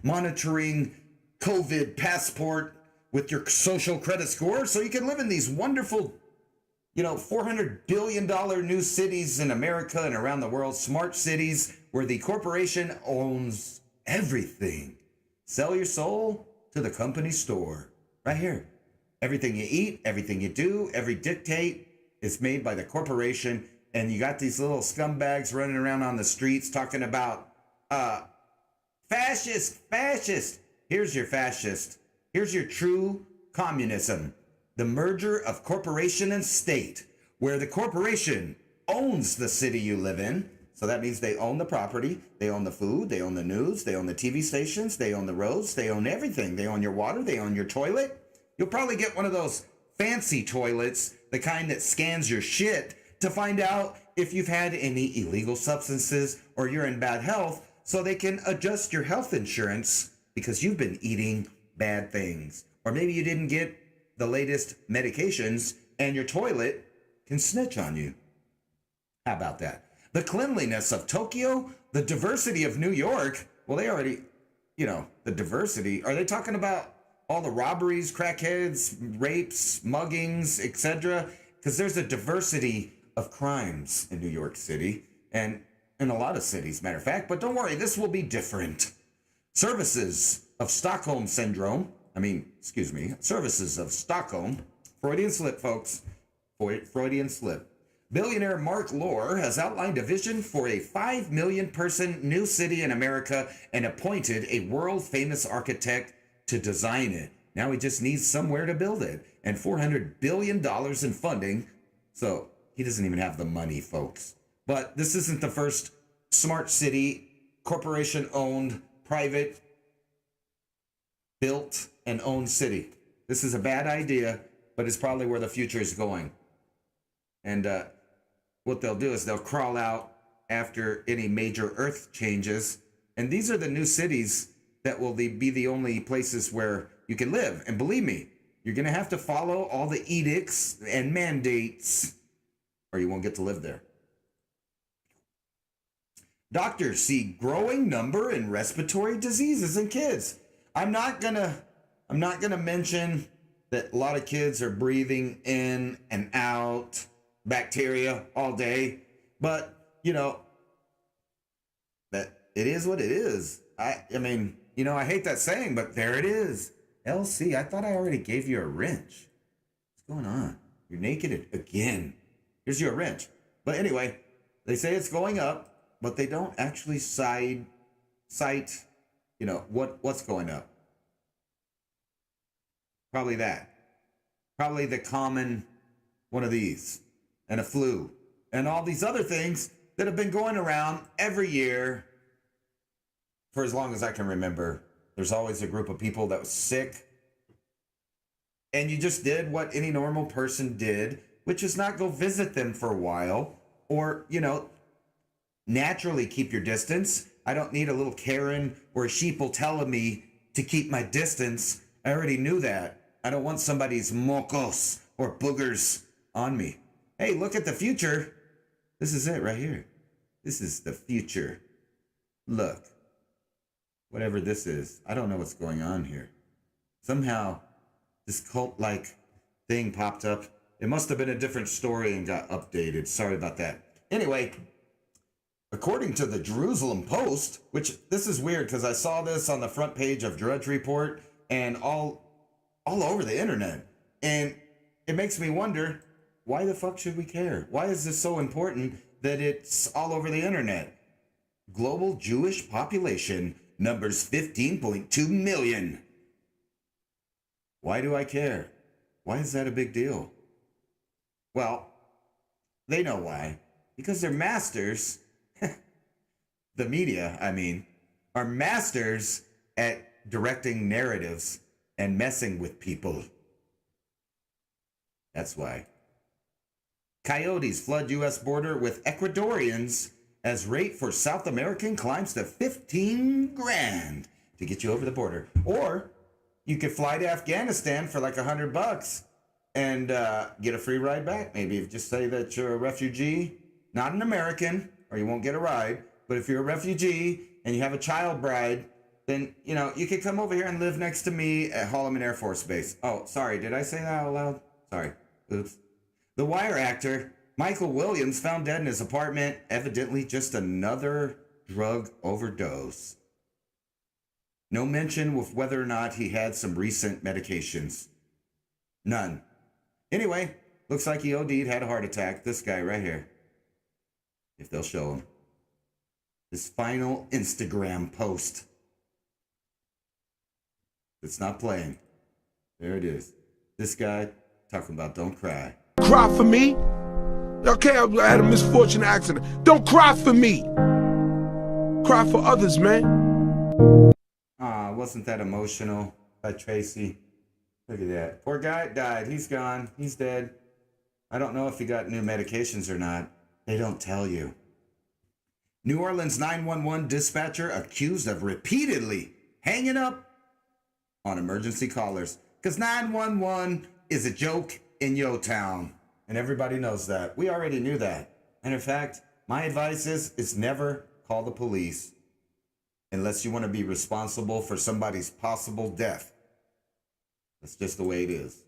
monitoring, COVID passport with your social credit score so you can live in these wonderful, $400 billion new cities in America and around the world, smart cities where the corporation owns everything. Sell your soul to the company store. Right here. Everything you eat, everything you do, every dictate is made by the corporation. And you got these little scumbags running around on the streets talking about, fascist. Here's your fascist. Here's your true communism. The merger of corporation and state, where the corporation owns the city you live in. So that means they own the property, they own the food, they own the news, they own the TV stations, they own the roads, they own everything. They own your water, they own your toilet. You'll probably get one of those fancy toilets, the kind that scans your shit to find out if you've had any illegal substances or you're in bad health so they can adjust your health insurance because you've been eating bad things. Or maybe you didn't get the latest medications and your toilet can snitch on you. How about that? The cleanliness of Tokyo, the diversity of New York. Well, they already, the diversity. Are they talking about all the robberies, crackheads, rapes, muggings, etc.? Because there's a diversity of crimes in New York City and in a lot of cities, matter of fact. But don't worry, this will be different. Services of Stockholm Syndrome. Services of Stockholm. Freudian slip, folks. Freudian slip. Billionaire Mark Lohr has outlined a vision for a 5 million person new city in America and appointed a world famous architect to design it. Now he just needs somewhere to build it and $400 billion in funding. So he doesn't even have the money, folks. But this isn't the first smart city, corporation owned, private built and owned city. This is a bad idea, but it's probably where the future is going. And what they'll do is they'll crawl out after any major earth changes. And these are the new cities that will be the only places where you can live. And believe me, you're going to have to follow all the edicts and mandates or you won't get to live there. Doctors see growing number in respiratory diseases in kids. I'm not gonna mention that a lot of kids are breathing in and out bacteria all day, but that it is what it is. I hate that saying, but there it is. LC, I thought I already gave you a wrench. What's going on? You're naked again. Here's your wrench. But anyway, they say it's going up, but they don't actually cite what's going up. Probably that. Probably the common one of these, and a flu, and all these other things that have been going around every year for as long as I can remember. There's always a group of people that was sick, and you just did what any normal person did, which is not go visit them for a while, or, naturally keep your distance. I don't need a little Karen or a sheeple telling me to keep my distance. I already knew that. I don't want somebody's mocos or boogers on me. Hey, look at the future. This is it right here. This is the future. Look. Whatever this is, I don't know what's going on here. Somehow, this cult-like thing popped up. It must have been a different story and got updated. Sorry about that. Anyway, according to the Jerusalem Post, which this is weird because I saw this on the front page of Drudge Report and all over the internet. And it makes me wonder, why the fuck should we care? Why is this so important that it's all over the internet? Global Jewish population numbers 15.2 million. Why do I care? Why is that a big deal? Well, they know why. Because they're masters, the media, are masters at directing narratives and messing with people. That's why. Coyotes flood U.S. border with Ecuadorians as rate for South American climbs to 15 grand to get you over the border. Or you could fly to Afghanistan for like $100 and get a free ride back. Maybe just say that you're a refugee, not an American, or you won't get a ride. But if you're a refugee and you have a child bride, then, you know, you could come over here and live next to me at Holloman Air Force Base. Oh, sorry. Did I say that out loud? Sorry. Oops. The Wire actor Michael Williams found dead in his apartment, evidently just another drug overdose. No mention of whether or not he had some recent medications. None. Anyway, looks like he OD'd, had a heart attack. This guy right here. If they'll show him. His final Instagram post. It's not playing. There it is. This guy talking about don't cry. Cry for me? Okay, I had a misfortune accident. Don't cry for me. Cry for others, man. Aw, wasn't that emotional by Tracy? Look at that. Poor guy died. He's gone. He's dead. I don't know if he got new medications or not. They don't tell you. New Orleans 911 dispatcher accused of repeatedly hanging up on emergency callers. Because 911 is a joke in Yo Town. And everybody knows that. We already knew that. And in fact, my advice is never call the police unless you want to be responsible for somebody's possible death. That's just the way it is.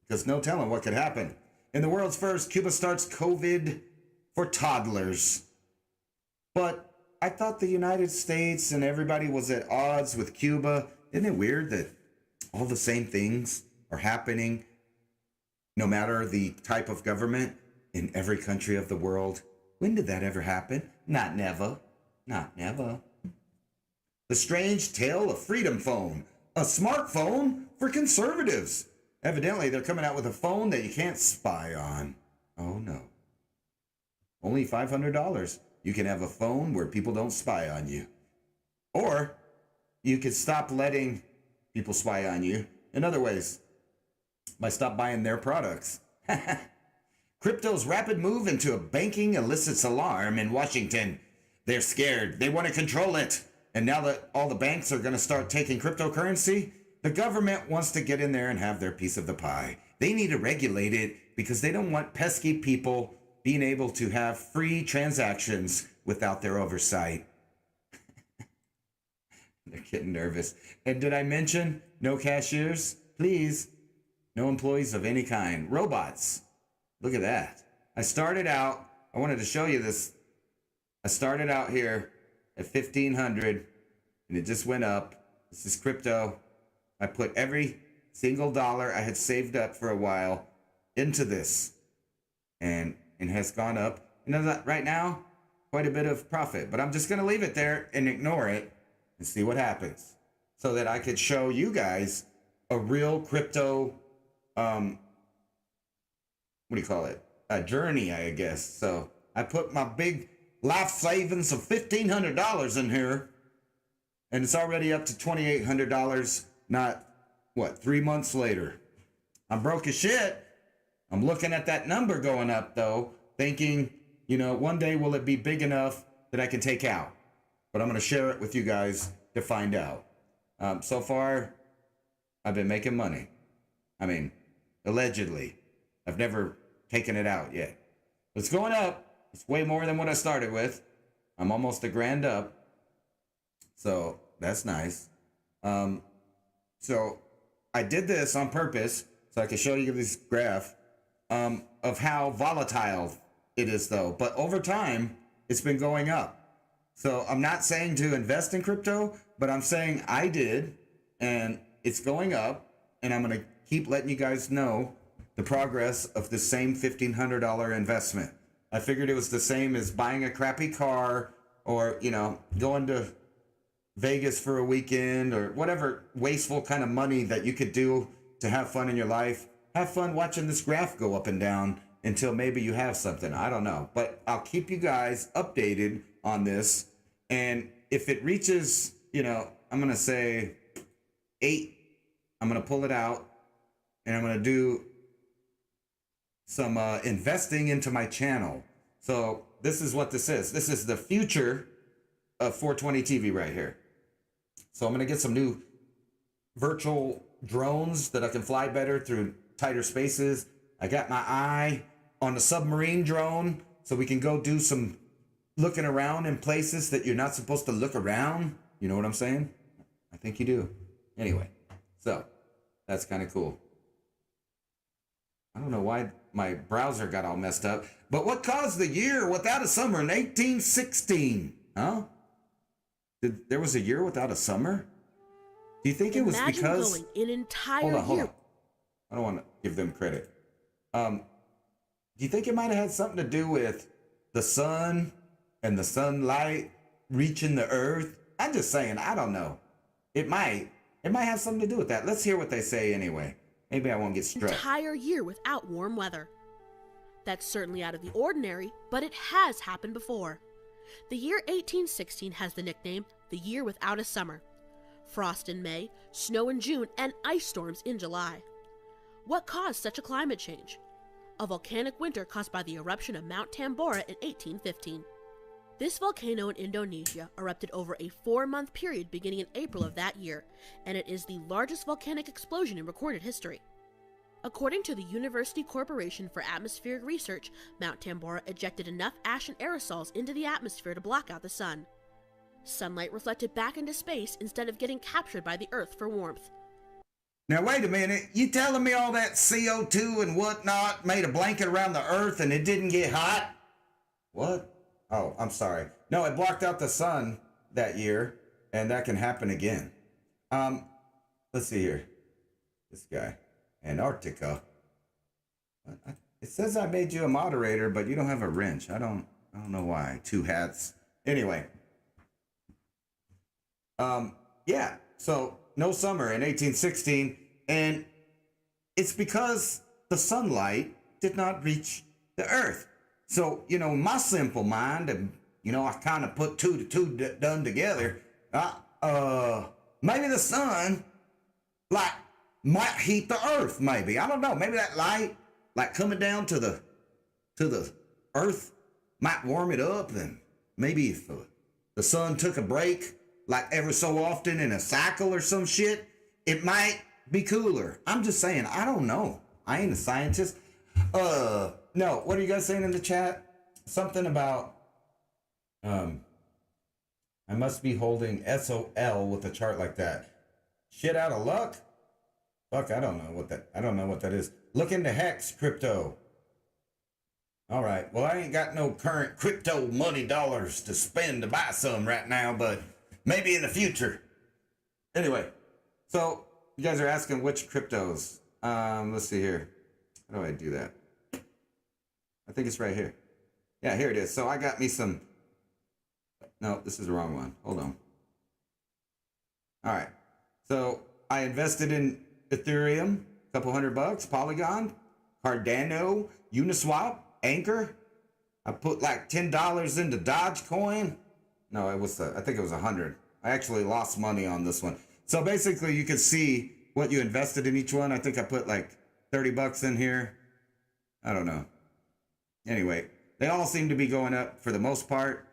Because no telling what could happen. In the world's first, Cuba starts COVID for toddlers. But I thought the United States and everybody was at odds with Cuba. Isn't it weird that all the same things are happening no matter the type of government in every country of the world? When did that ever happen? Not never. Not never. The strange tale of Freedom Phone, a smartphone for conservatives. Evidently, they're coming out with a phone that you can't spy on. Oh no. Only $500. You can have a phone where people don't spy on you. Or you could stop letting people spy on you in other ways. By stop buying their products. Crypto's rapid move into a banking elicits alarm in Washington. They're scared. They want to control it. And now that all the banks are going to start taking cryptocurrency, the government wants to get in there and have their piece of the pie. They need to regulate it because they don't want pesky people being able to have free transactions without their oversight. They're getting nervous. And did I mention no cashiers? Please. No employees of any kind. Robots. Look at that. I wanted to show you this. I started out here at 1,500 and it just went up. This is crypto. I put every single dollar I had saved up for a while into this. And it has gone up. You know that right now, quite a bit of profit. But I'm just going to leave it there and ignore it and see what happens. So that I could show you guys a real crypto what do you call it? A journey, I guess. So I put my big life savings of $1,500 in here, and it's already up to $2,800. Not 3 months later. I'm broke as shit. I'm looking at that number going up though, thinking, you know, one day will it be big enough that I can take out? But I'm going to share it with you guys to find out. So far, I've been making money. I mean, allegedly. I've never taken it out yet. It's going up. It's way more than what I started with. I'm almost $1,000 up. So that's nice. So I did this on purpose so I can show you this graph of how volatile it is though. But over time, it's been going up. So I'm not saying to invest in crypto, but I'm saying I did, and it's going up, and I'm going to keep letting you guys know the progress of the same $1,500 investment. I figured it was the same as buying a crappy car or, you know, going to Vegas for a weekend or whatever wasteful kind of money that you could do to have fun in your life. Have fun watching this graph go up and down until maybe you have something. I don't know. But I'll keep you guys updated on this. And if it reaches, you know, I'm going to say 8, I'm going to pull it out and I'm going to do some investing into my channel. So this is what this is. This is the future of 420 TV right here. So I'm going to get some new virtual drones that I can fly better through tighter spaces. I got my eye on the submarine drone so we can go do some looking around in places that you're not supposed to look around. You know what I'm saying? I think you do. Anyway, so that's kind of cool. I don't know why my browser got all messed up, but what caused the year without a summer in 1816? Huh? There was a year without a summer? Do you think it was because... Imagine going an entire hold on. year. I don't want to give them credit. Do you think it might have had something to do with the sun and the sunlight reaching the earth? I'm just saying, I don't know. It might have something to do with that. Let's hear what they say anyway. Maybe I won't get struck. Entire year without warm weather. That's certainly out of the ordinary, but it has happened before. The year 1816 has the nickname the year without a summer. Frost in May, snow in June, and ice storms in July. What caused such a climate change? A volcanic winter caused by the eruption of Mount Tambora in 1815. This volcano in Indonesia erupted over a 4-month period beginning in April of that year, and it is the largest volcanic explosion in recorded history. According to the University Corporation for Atmospheric Research, Mount Tambora ejected enough ash and aerosols into the atmosphere to block out the sun. Sunlight reflected back into space instead of getting captured by the Earth for warmth. Now, wait a minute. You telling me all that CO2 and whatnot made a blanket around the Earth and it didn't get hot? What? Oh, I'm sorry. No, it blocked out the sun that year, and that can happen again. Let's see here. This guy. Antarctica. It says I made you a moderator, but you don't have a wrench. I don't know why. 2 hats. Anyway. Yeah. So no summer in 1816, and it's because the sunlight did not reach the earth. So, my simple mind, I kind of put 2 to 2 done together. Maybe the sun, might heat the earth, maybe. I don't know. Maybe that light, coming down to the earth might warm it up. And maybe if the sun took a break, ever so often in a cycle or some shit, it might be cooler. I'm just saying, I don't know. I ain't a scientist. No, what are you guys saying in the chat? Something about, I must be holding SOL with a chart like that. Shit out of luck? Fuck, I don't know what that is. Look into Hex crypto. All right, well, I ain't got no current crypto money dollars to spend to buy some right now, but maybe in the future. Anyway, so you guys are asking which cryptos. Let's see here. How do I do that? I think it's right here. Yeah, here it is. So I got me some. No, this is the wrong one. Hold on. All right. So I invested in Ethereum, a couple $100, Polygon, Cardano, Uniswap, Anchor. I put $10 into Dogecoin. No, it was, I think it was 100. I actually lost money on this one. So basically you can see what you invested in each one. I think I put $30 in here. I don't know. Anyway, they all seem to be going up for the most part.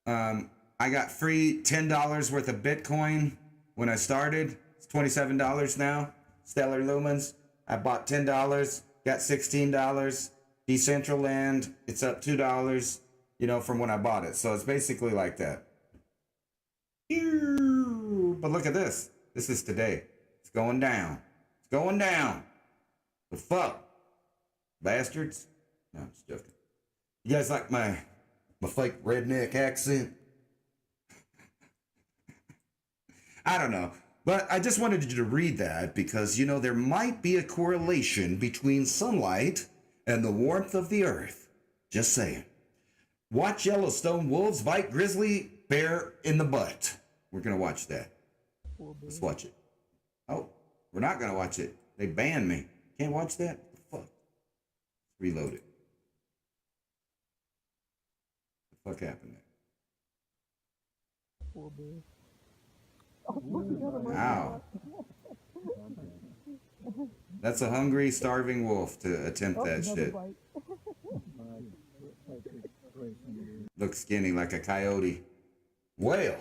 I got free $10 worth of Bitcoin when I started. It's $27 now. Stellar Lumens. I bought $10, got $16. Decentraland, it's up $2, from when I bought it. So it's basically like that. But look at this. This is today. It's going down. It's going down. The fuck? Bastards? No, I'm just joking. You guys like my fake redneck accent? I don't know. But I just wanted you to read that because, there might be a correlation between sunlight and the warmth of the earth. Just saying. Watch Yellowstone wolves bite grizzly bear in the butt. We're going to watch that. Let's watch it. Oh, we're not going to watch it. They banned me. Can't watch that? What the fuck? Reload it. What the fuck happened there? Wow. That's a hungry, starving wolf to attempt that shit. Looks skinny like a coyote. Whale.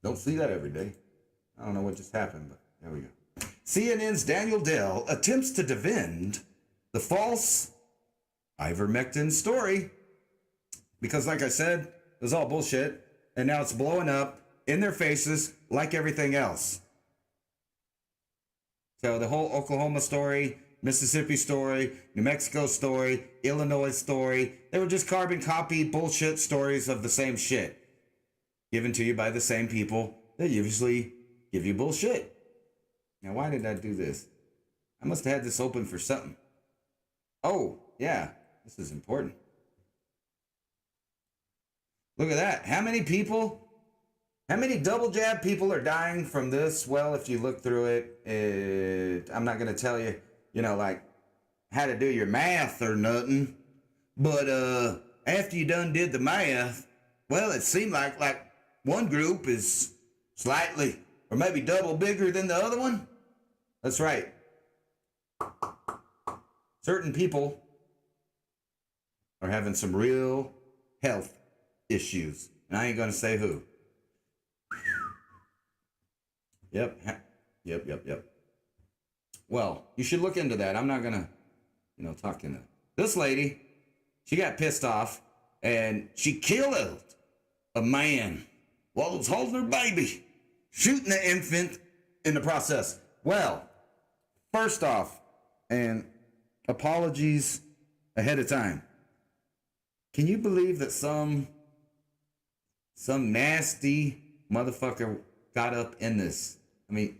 Don't see that every day. I don't know what just happened, but there we go. CNN's Daniel Dell attempts to defend the false ivermectin story. Because like I said, it was all bullshit, and now it's blowing up in their faces like everything else. So the whole Oklahoma story, Mississippi story, New Mexico story, Illinois story, they were just carbon copy bullshit stories of the same shit. Given to you by the same people that usually give you bullshit. Now, why did I do this? I must have had this open for something. Oh, yeah, this is important. Look at that. How many double jab people are dying from this? Well, if you look through it, I'm not going to tell you, like how to do your math or nothing. But after you done did the math, well, it seemed like one group is slightly or maybe double bigger than the other one. That's right. Certain people are having some real health issues. And I ain't going to say who. Yep. Well, you should look into that. I'm not going to, talk into this lady. She got pissed off and she killed a man while he was holding her baby, shooting the infant in the process. Well, first off, and apologies ahead of time. Can you believe that some nasty motherfucker got up in this? I mean,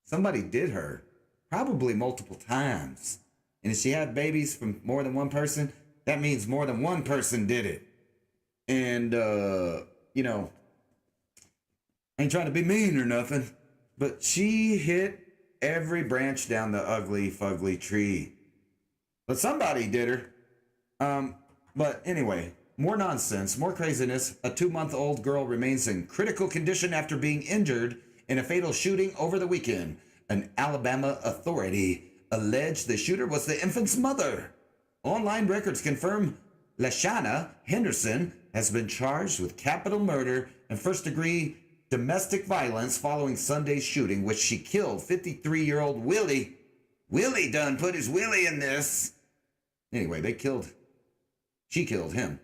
somebody did her probably multiple times. And if she had babies from more than one person, that means more than one person did it. And, I ain't trying to be mean or nothing, but she hit every branch down the ugly, fugly tree. But somebody did her. But anyway, more nonsense, more craziness. A 2-month-old girl remains in critical condition after being injured in a fatal shooting over the weekend. An Alabama authority alleged the shooter was the infant's mother. Online records confirm Lashana Henderson has been charged with capital murder and first-degree domestic violence following Sunday's shooting, which she killed 53-year-old Willie. Willie done put his Willie in this. Anyway, she killed him,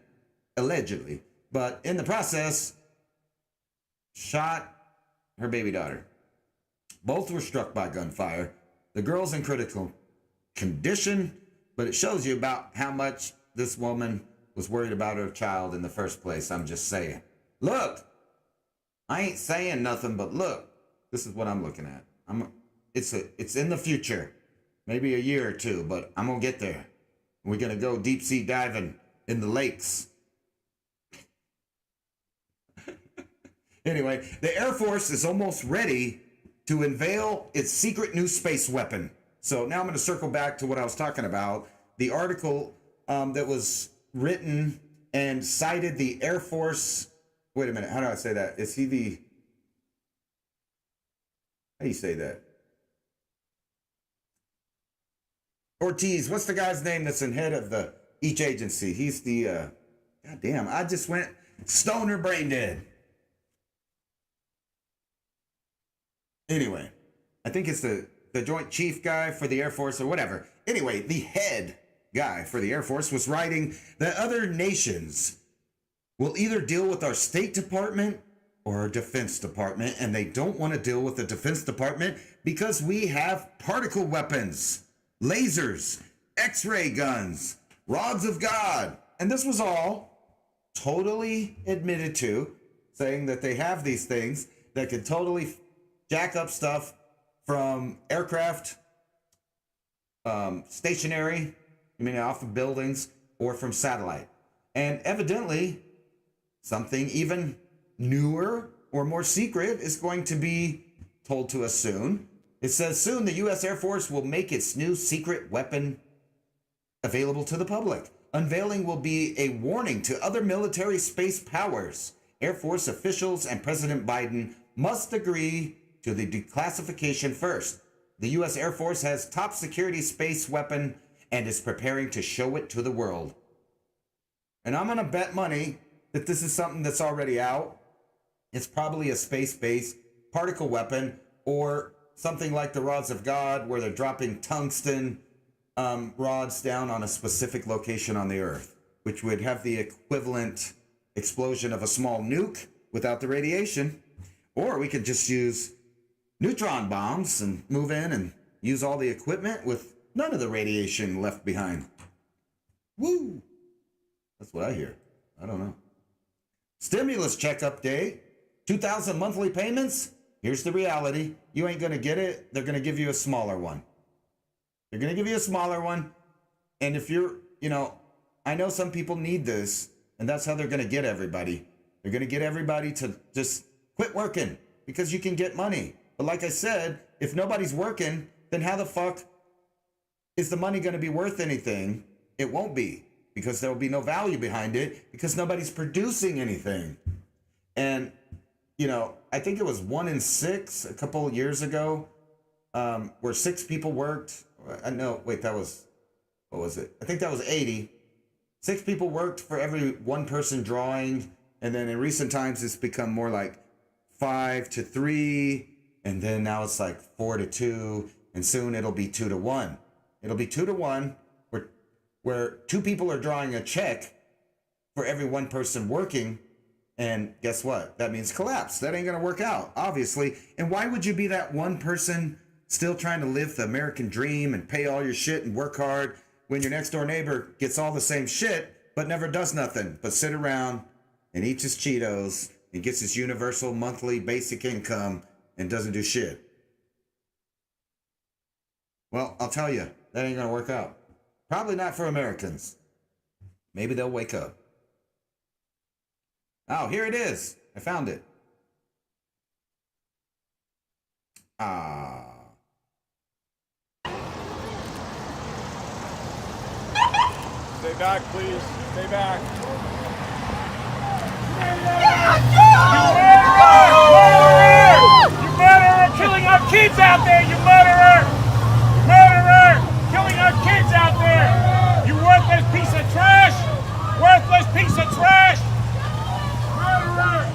allegedly. But in the process, shot her baby daughter. Both were struck by gunfire. The girl's in critical condition, but it shows you about how much this woman was worried about her child in the first place. I'm just saying. Look, I ain't saying nothing, but look, this is what I'm looking at. It's in the future, maybe a year or two, but I'm gonna get there. We're gonna go deep sea diving in the lakes. Anyway, the Air Force is almost ready to unveil its secret new space weapon. So now I'm going to circle back to what I was talking about. The article that was written and cited the Air Force. Wait a minute. How do I say that? Is he the... How do you say that? Ortiz. What's the guy's name that's in head of each agency? He's the... God damn. I just went stoner brain dead. Anyway, I think it's the Joint Chief guy for the Air Force or whatever. Anyway, the head guy for the Air Force was writing that other nations will either deal with our State Department or our Defense Department, and they don't want to deal with the Defense Department because we have particle weapons, lasers, X-ray guns, rods of God. And this was all totally admitted to, saying that they have these things that could totally jack up stuff from aircraft, stationary, off of buildings, or from satellite. And evidently, something even newer or more secret is going to be told to us soon. It says soon the U.S. Air Force will make its new secret weapon available to the public. Unveiling will be a warning to other military space powers. Air Force officials and President Biden must agree to the declassification first. The U.S. Air Force has top security space weapon and is preparing to show it to the world. And I'm going to bet money that this is something that's already out. It's probably a space-based particle weapon or something like the rods of God where they're dropping tungsten rods down on a specific location on the Earth, which would have the equivalent explosion of a small nuke without the radiation. Or we could just use neutron bombs and move in and use all the equipment with none of the radiation left behind. Woo! That's what I hear. I don't know. Stimulus check update. 2,000 monthly payments. Here's the reality. You ain't going to get it. They're going to give you a smaller one. They're going to give you a smaller one. And if you're, I know some people need this, and that's how they're going to get everybody. They're going to get everybody to just quit working because you can get money. But like I said, if nobody's working, then how the fuck is the money going to be worth anything? It won't be, because there will be no value behind it because nobody's producing anything. And, I think it was 1 in 6 a couple of years ago, where 6 people worked. That was, what was it? I think that was 80. 6 people worked for every 1 person drawing. And then in recent times, it's become more like 5 to 3. And then now it's like 4 to 2. And soon it'll be 2 to 1. It'll be 2 to 1 where 2 people are drawing a check for every 1 person working. And guess what? That means collapse. That ain't going to work out, obviously. And why would you be that 1 person still trying to live the American dream and pay all your shit and work hard when your next door neighbor gets all the same shit but never does nothing but sit around and eats his Cheetos and gets his universal monthly basic income and doesn't do shit? Well, I'll tell you, that ain't going to work out. Probably not for Americans. Maybe they'll wake up. Oh, here it is. I found it. Stay back, please. Stay back. You murderer! Killing our kids out there, you murderer! Murderer! Killing our kids out there! You worthless piece of trash! Worthless piece of trash! Murderer!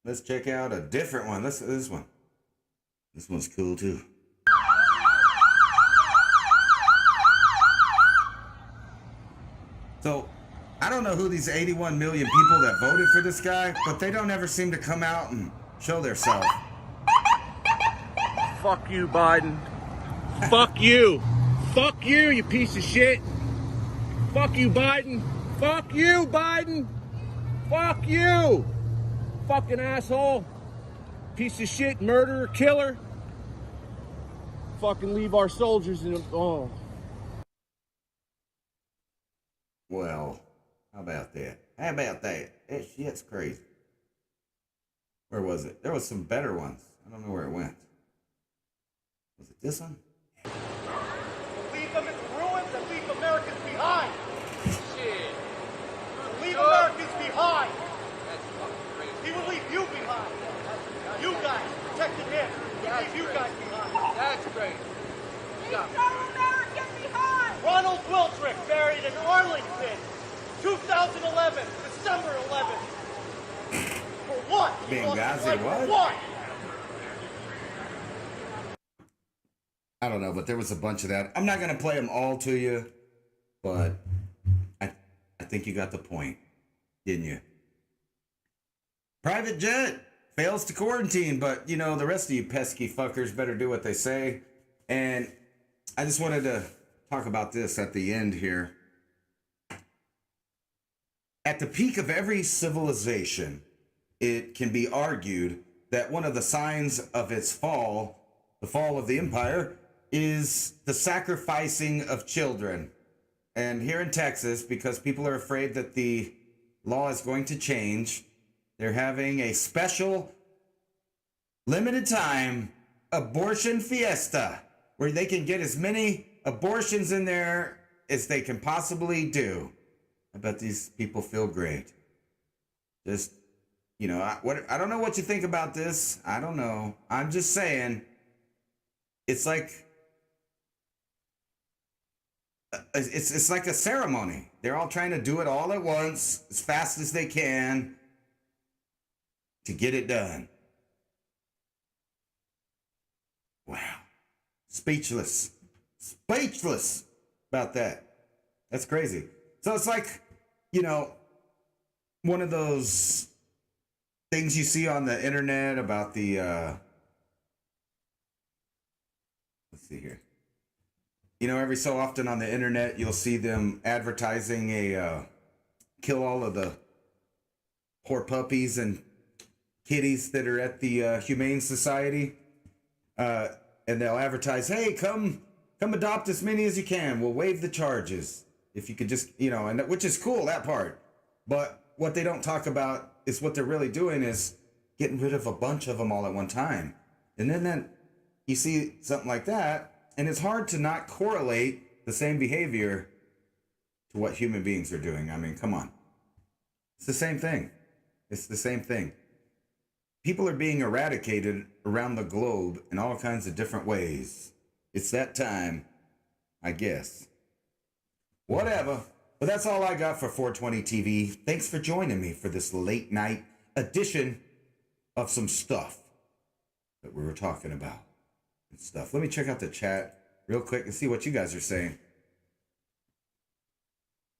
Let's check out a different one. This one. This one's cool too. So, I don't know who these 81 million people that voted for this guy, but they don't ever seem to come out and show themselves. Fuck you, Biden. Fuck you. Fuck you, you piece of shit. Fuck you, Biden. Fuck you, Biden. Fuck you. Fucking asshole. Piece of shit, murderer, killer. Fucking leave our soldiers in a... Oh. Well, how about that? How about that? That shit's crazy. Where was it? There was some better ones. I don't know where it went. Was it this one? Leave them in ruins and leave Americans behind. Shit. Leave Americans behind. He will leave you behind. You guys protected him. He will leave you guys behind. That's great. Leave Americans behind. Ronald Wiltrick buried in Arlington, 2011, December 11th. For what? Benghazi, what? What? I don't know, but there was a bunch of that. I'm not going to play them all to you, but I think you got the point, didn't you? Private jet fails to quarantine, but, the rest of you pesky fuckers better do what they say. And I just wanted to talk about this at the end here. At the peak of every civilization, it can be argued that one of the signs of its fall, the fall of the empire, is the sacrificing of children. And here in Texas, because people are afraid that the law is going to change, they're having a special, limited time abortion fiesta where they can get as many abortions in there as they can possibly do. I bet these people feel great. Just, you know, I don't know what you think about this. I don't know. I'm just saying, it's like, it's like a ceremony. They're all trying to do it all at once, as fast as they can, to get it done. Wow. Speechless about that. That's crazy. So it's like, you know, one of those things you see on the internet about the, let's see here. You know, every so often on the internet, you'll see them advertising a kill all of the poor puppies and kitties that are at the Humane Society. And they'll advertise, hey, come adopt as many as you can. We'll waive the charges. If you could just, you know, and which is cool, that part. But what they don't talk about is what they're really doing is getting rid of a bunch of them all at one time. And then you see something like that, and it's hard to not correlate the same behavior to what human beings are doing. I mean, come on. It's the same thing. It's the same thing. People are being eradicated around the globe in all kinds of different ways. It's that time, I guess. Whatever. But that's all I got for 420 TV. Thanks for joining me for this late night edition of some stuff that we were talking about. And stuff. Let me check out the chat real quick and see what you guys are saying.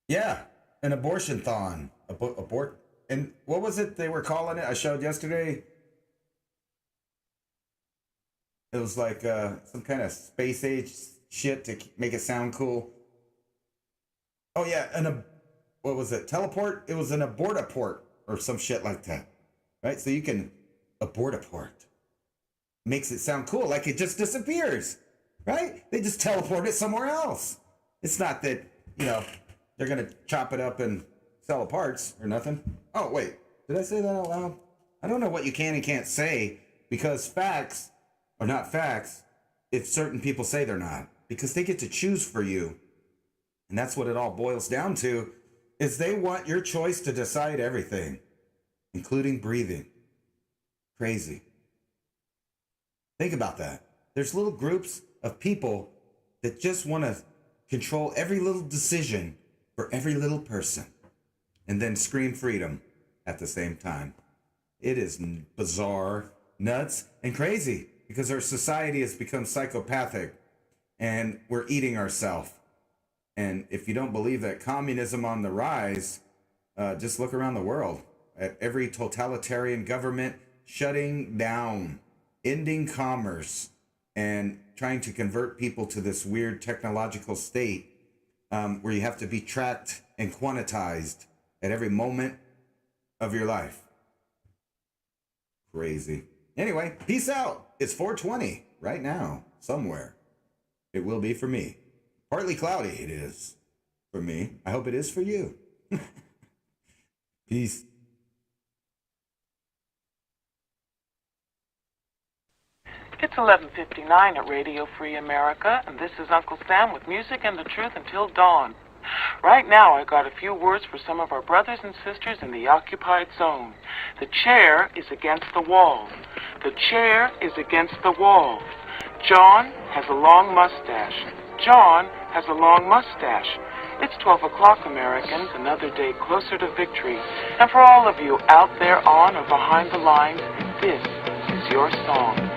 Yeah, an abortion-thon. And what was it they were calling it? I showed yesterday. It was like some kind of space age shit to make it sound cool. Oh yeah, what was it? Teleport? It was an abortaport or some shit like that, right? So you can abortaport. Makes it sound cool, like it just disappears, right? They just teleport it somewhere else. It's not that, you know, they're gonna chop it up and sell the parts or nothing. Oh wait, did I say that out loud? I don't know what you can and can't say because facts are not facts if certain people say they're not, because they get to choose for you. And that's what it all boils down to, is they want your choice to decide everything, including breathing. Crazy. Think about that. There's little groups of people that just want to control every little decision for every little person and then scream freedom at the same time. It is bizarre, nuts, and crazy because our society has become psychopathic and we're eating ourselves. And if you don't believe that communism on the rise, just look around the world at every totalitarian government shutting down, ending commerce, and trying to convert people to this weird technological state where you have to be tracked and quantized at every moment of your life. Crazy. Anyway, peace out. It's 420 right now, somewhere. It will be for me. Partly cloudy it is for me. I hope it is for you. Peace. It's 11:59 at Radio Free America, and this is Uncle Sam with music and the truth until dawn. Right now, I got a few words for some of our brothers and sisters in the occupied zone. The chair is against the wall. The chair is against the wall. John has a long mustache. John has a long mustache. It's 12 o'clock, Americans, another day closer to victory. And for all of you out there on or behind the lines, this is your song.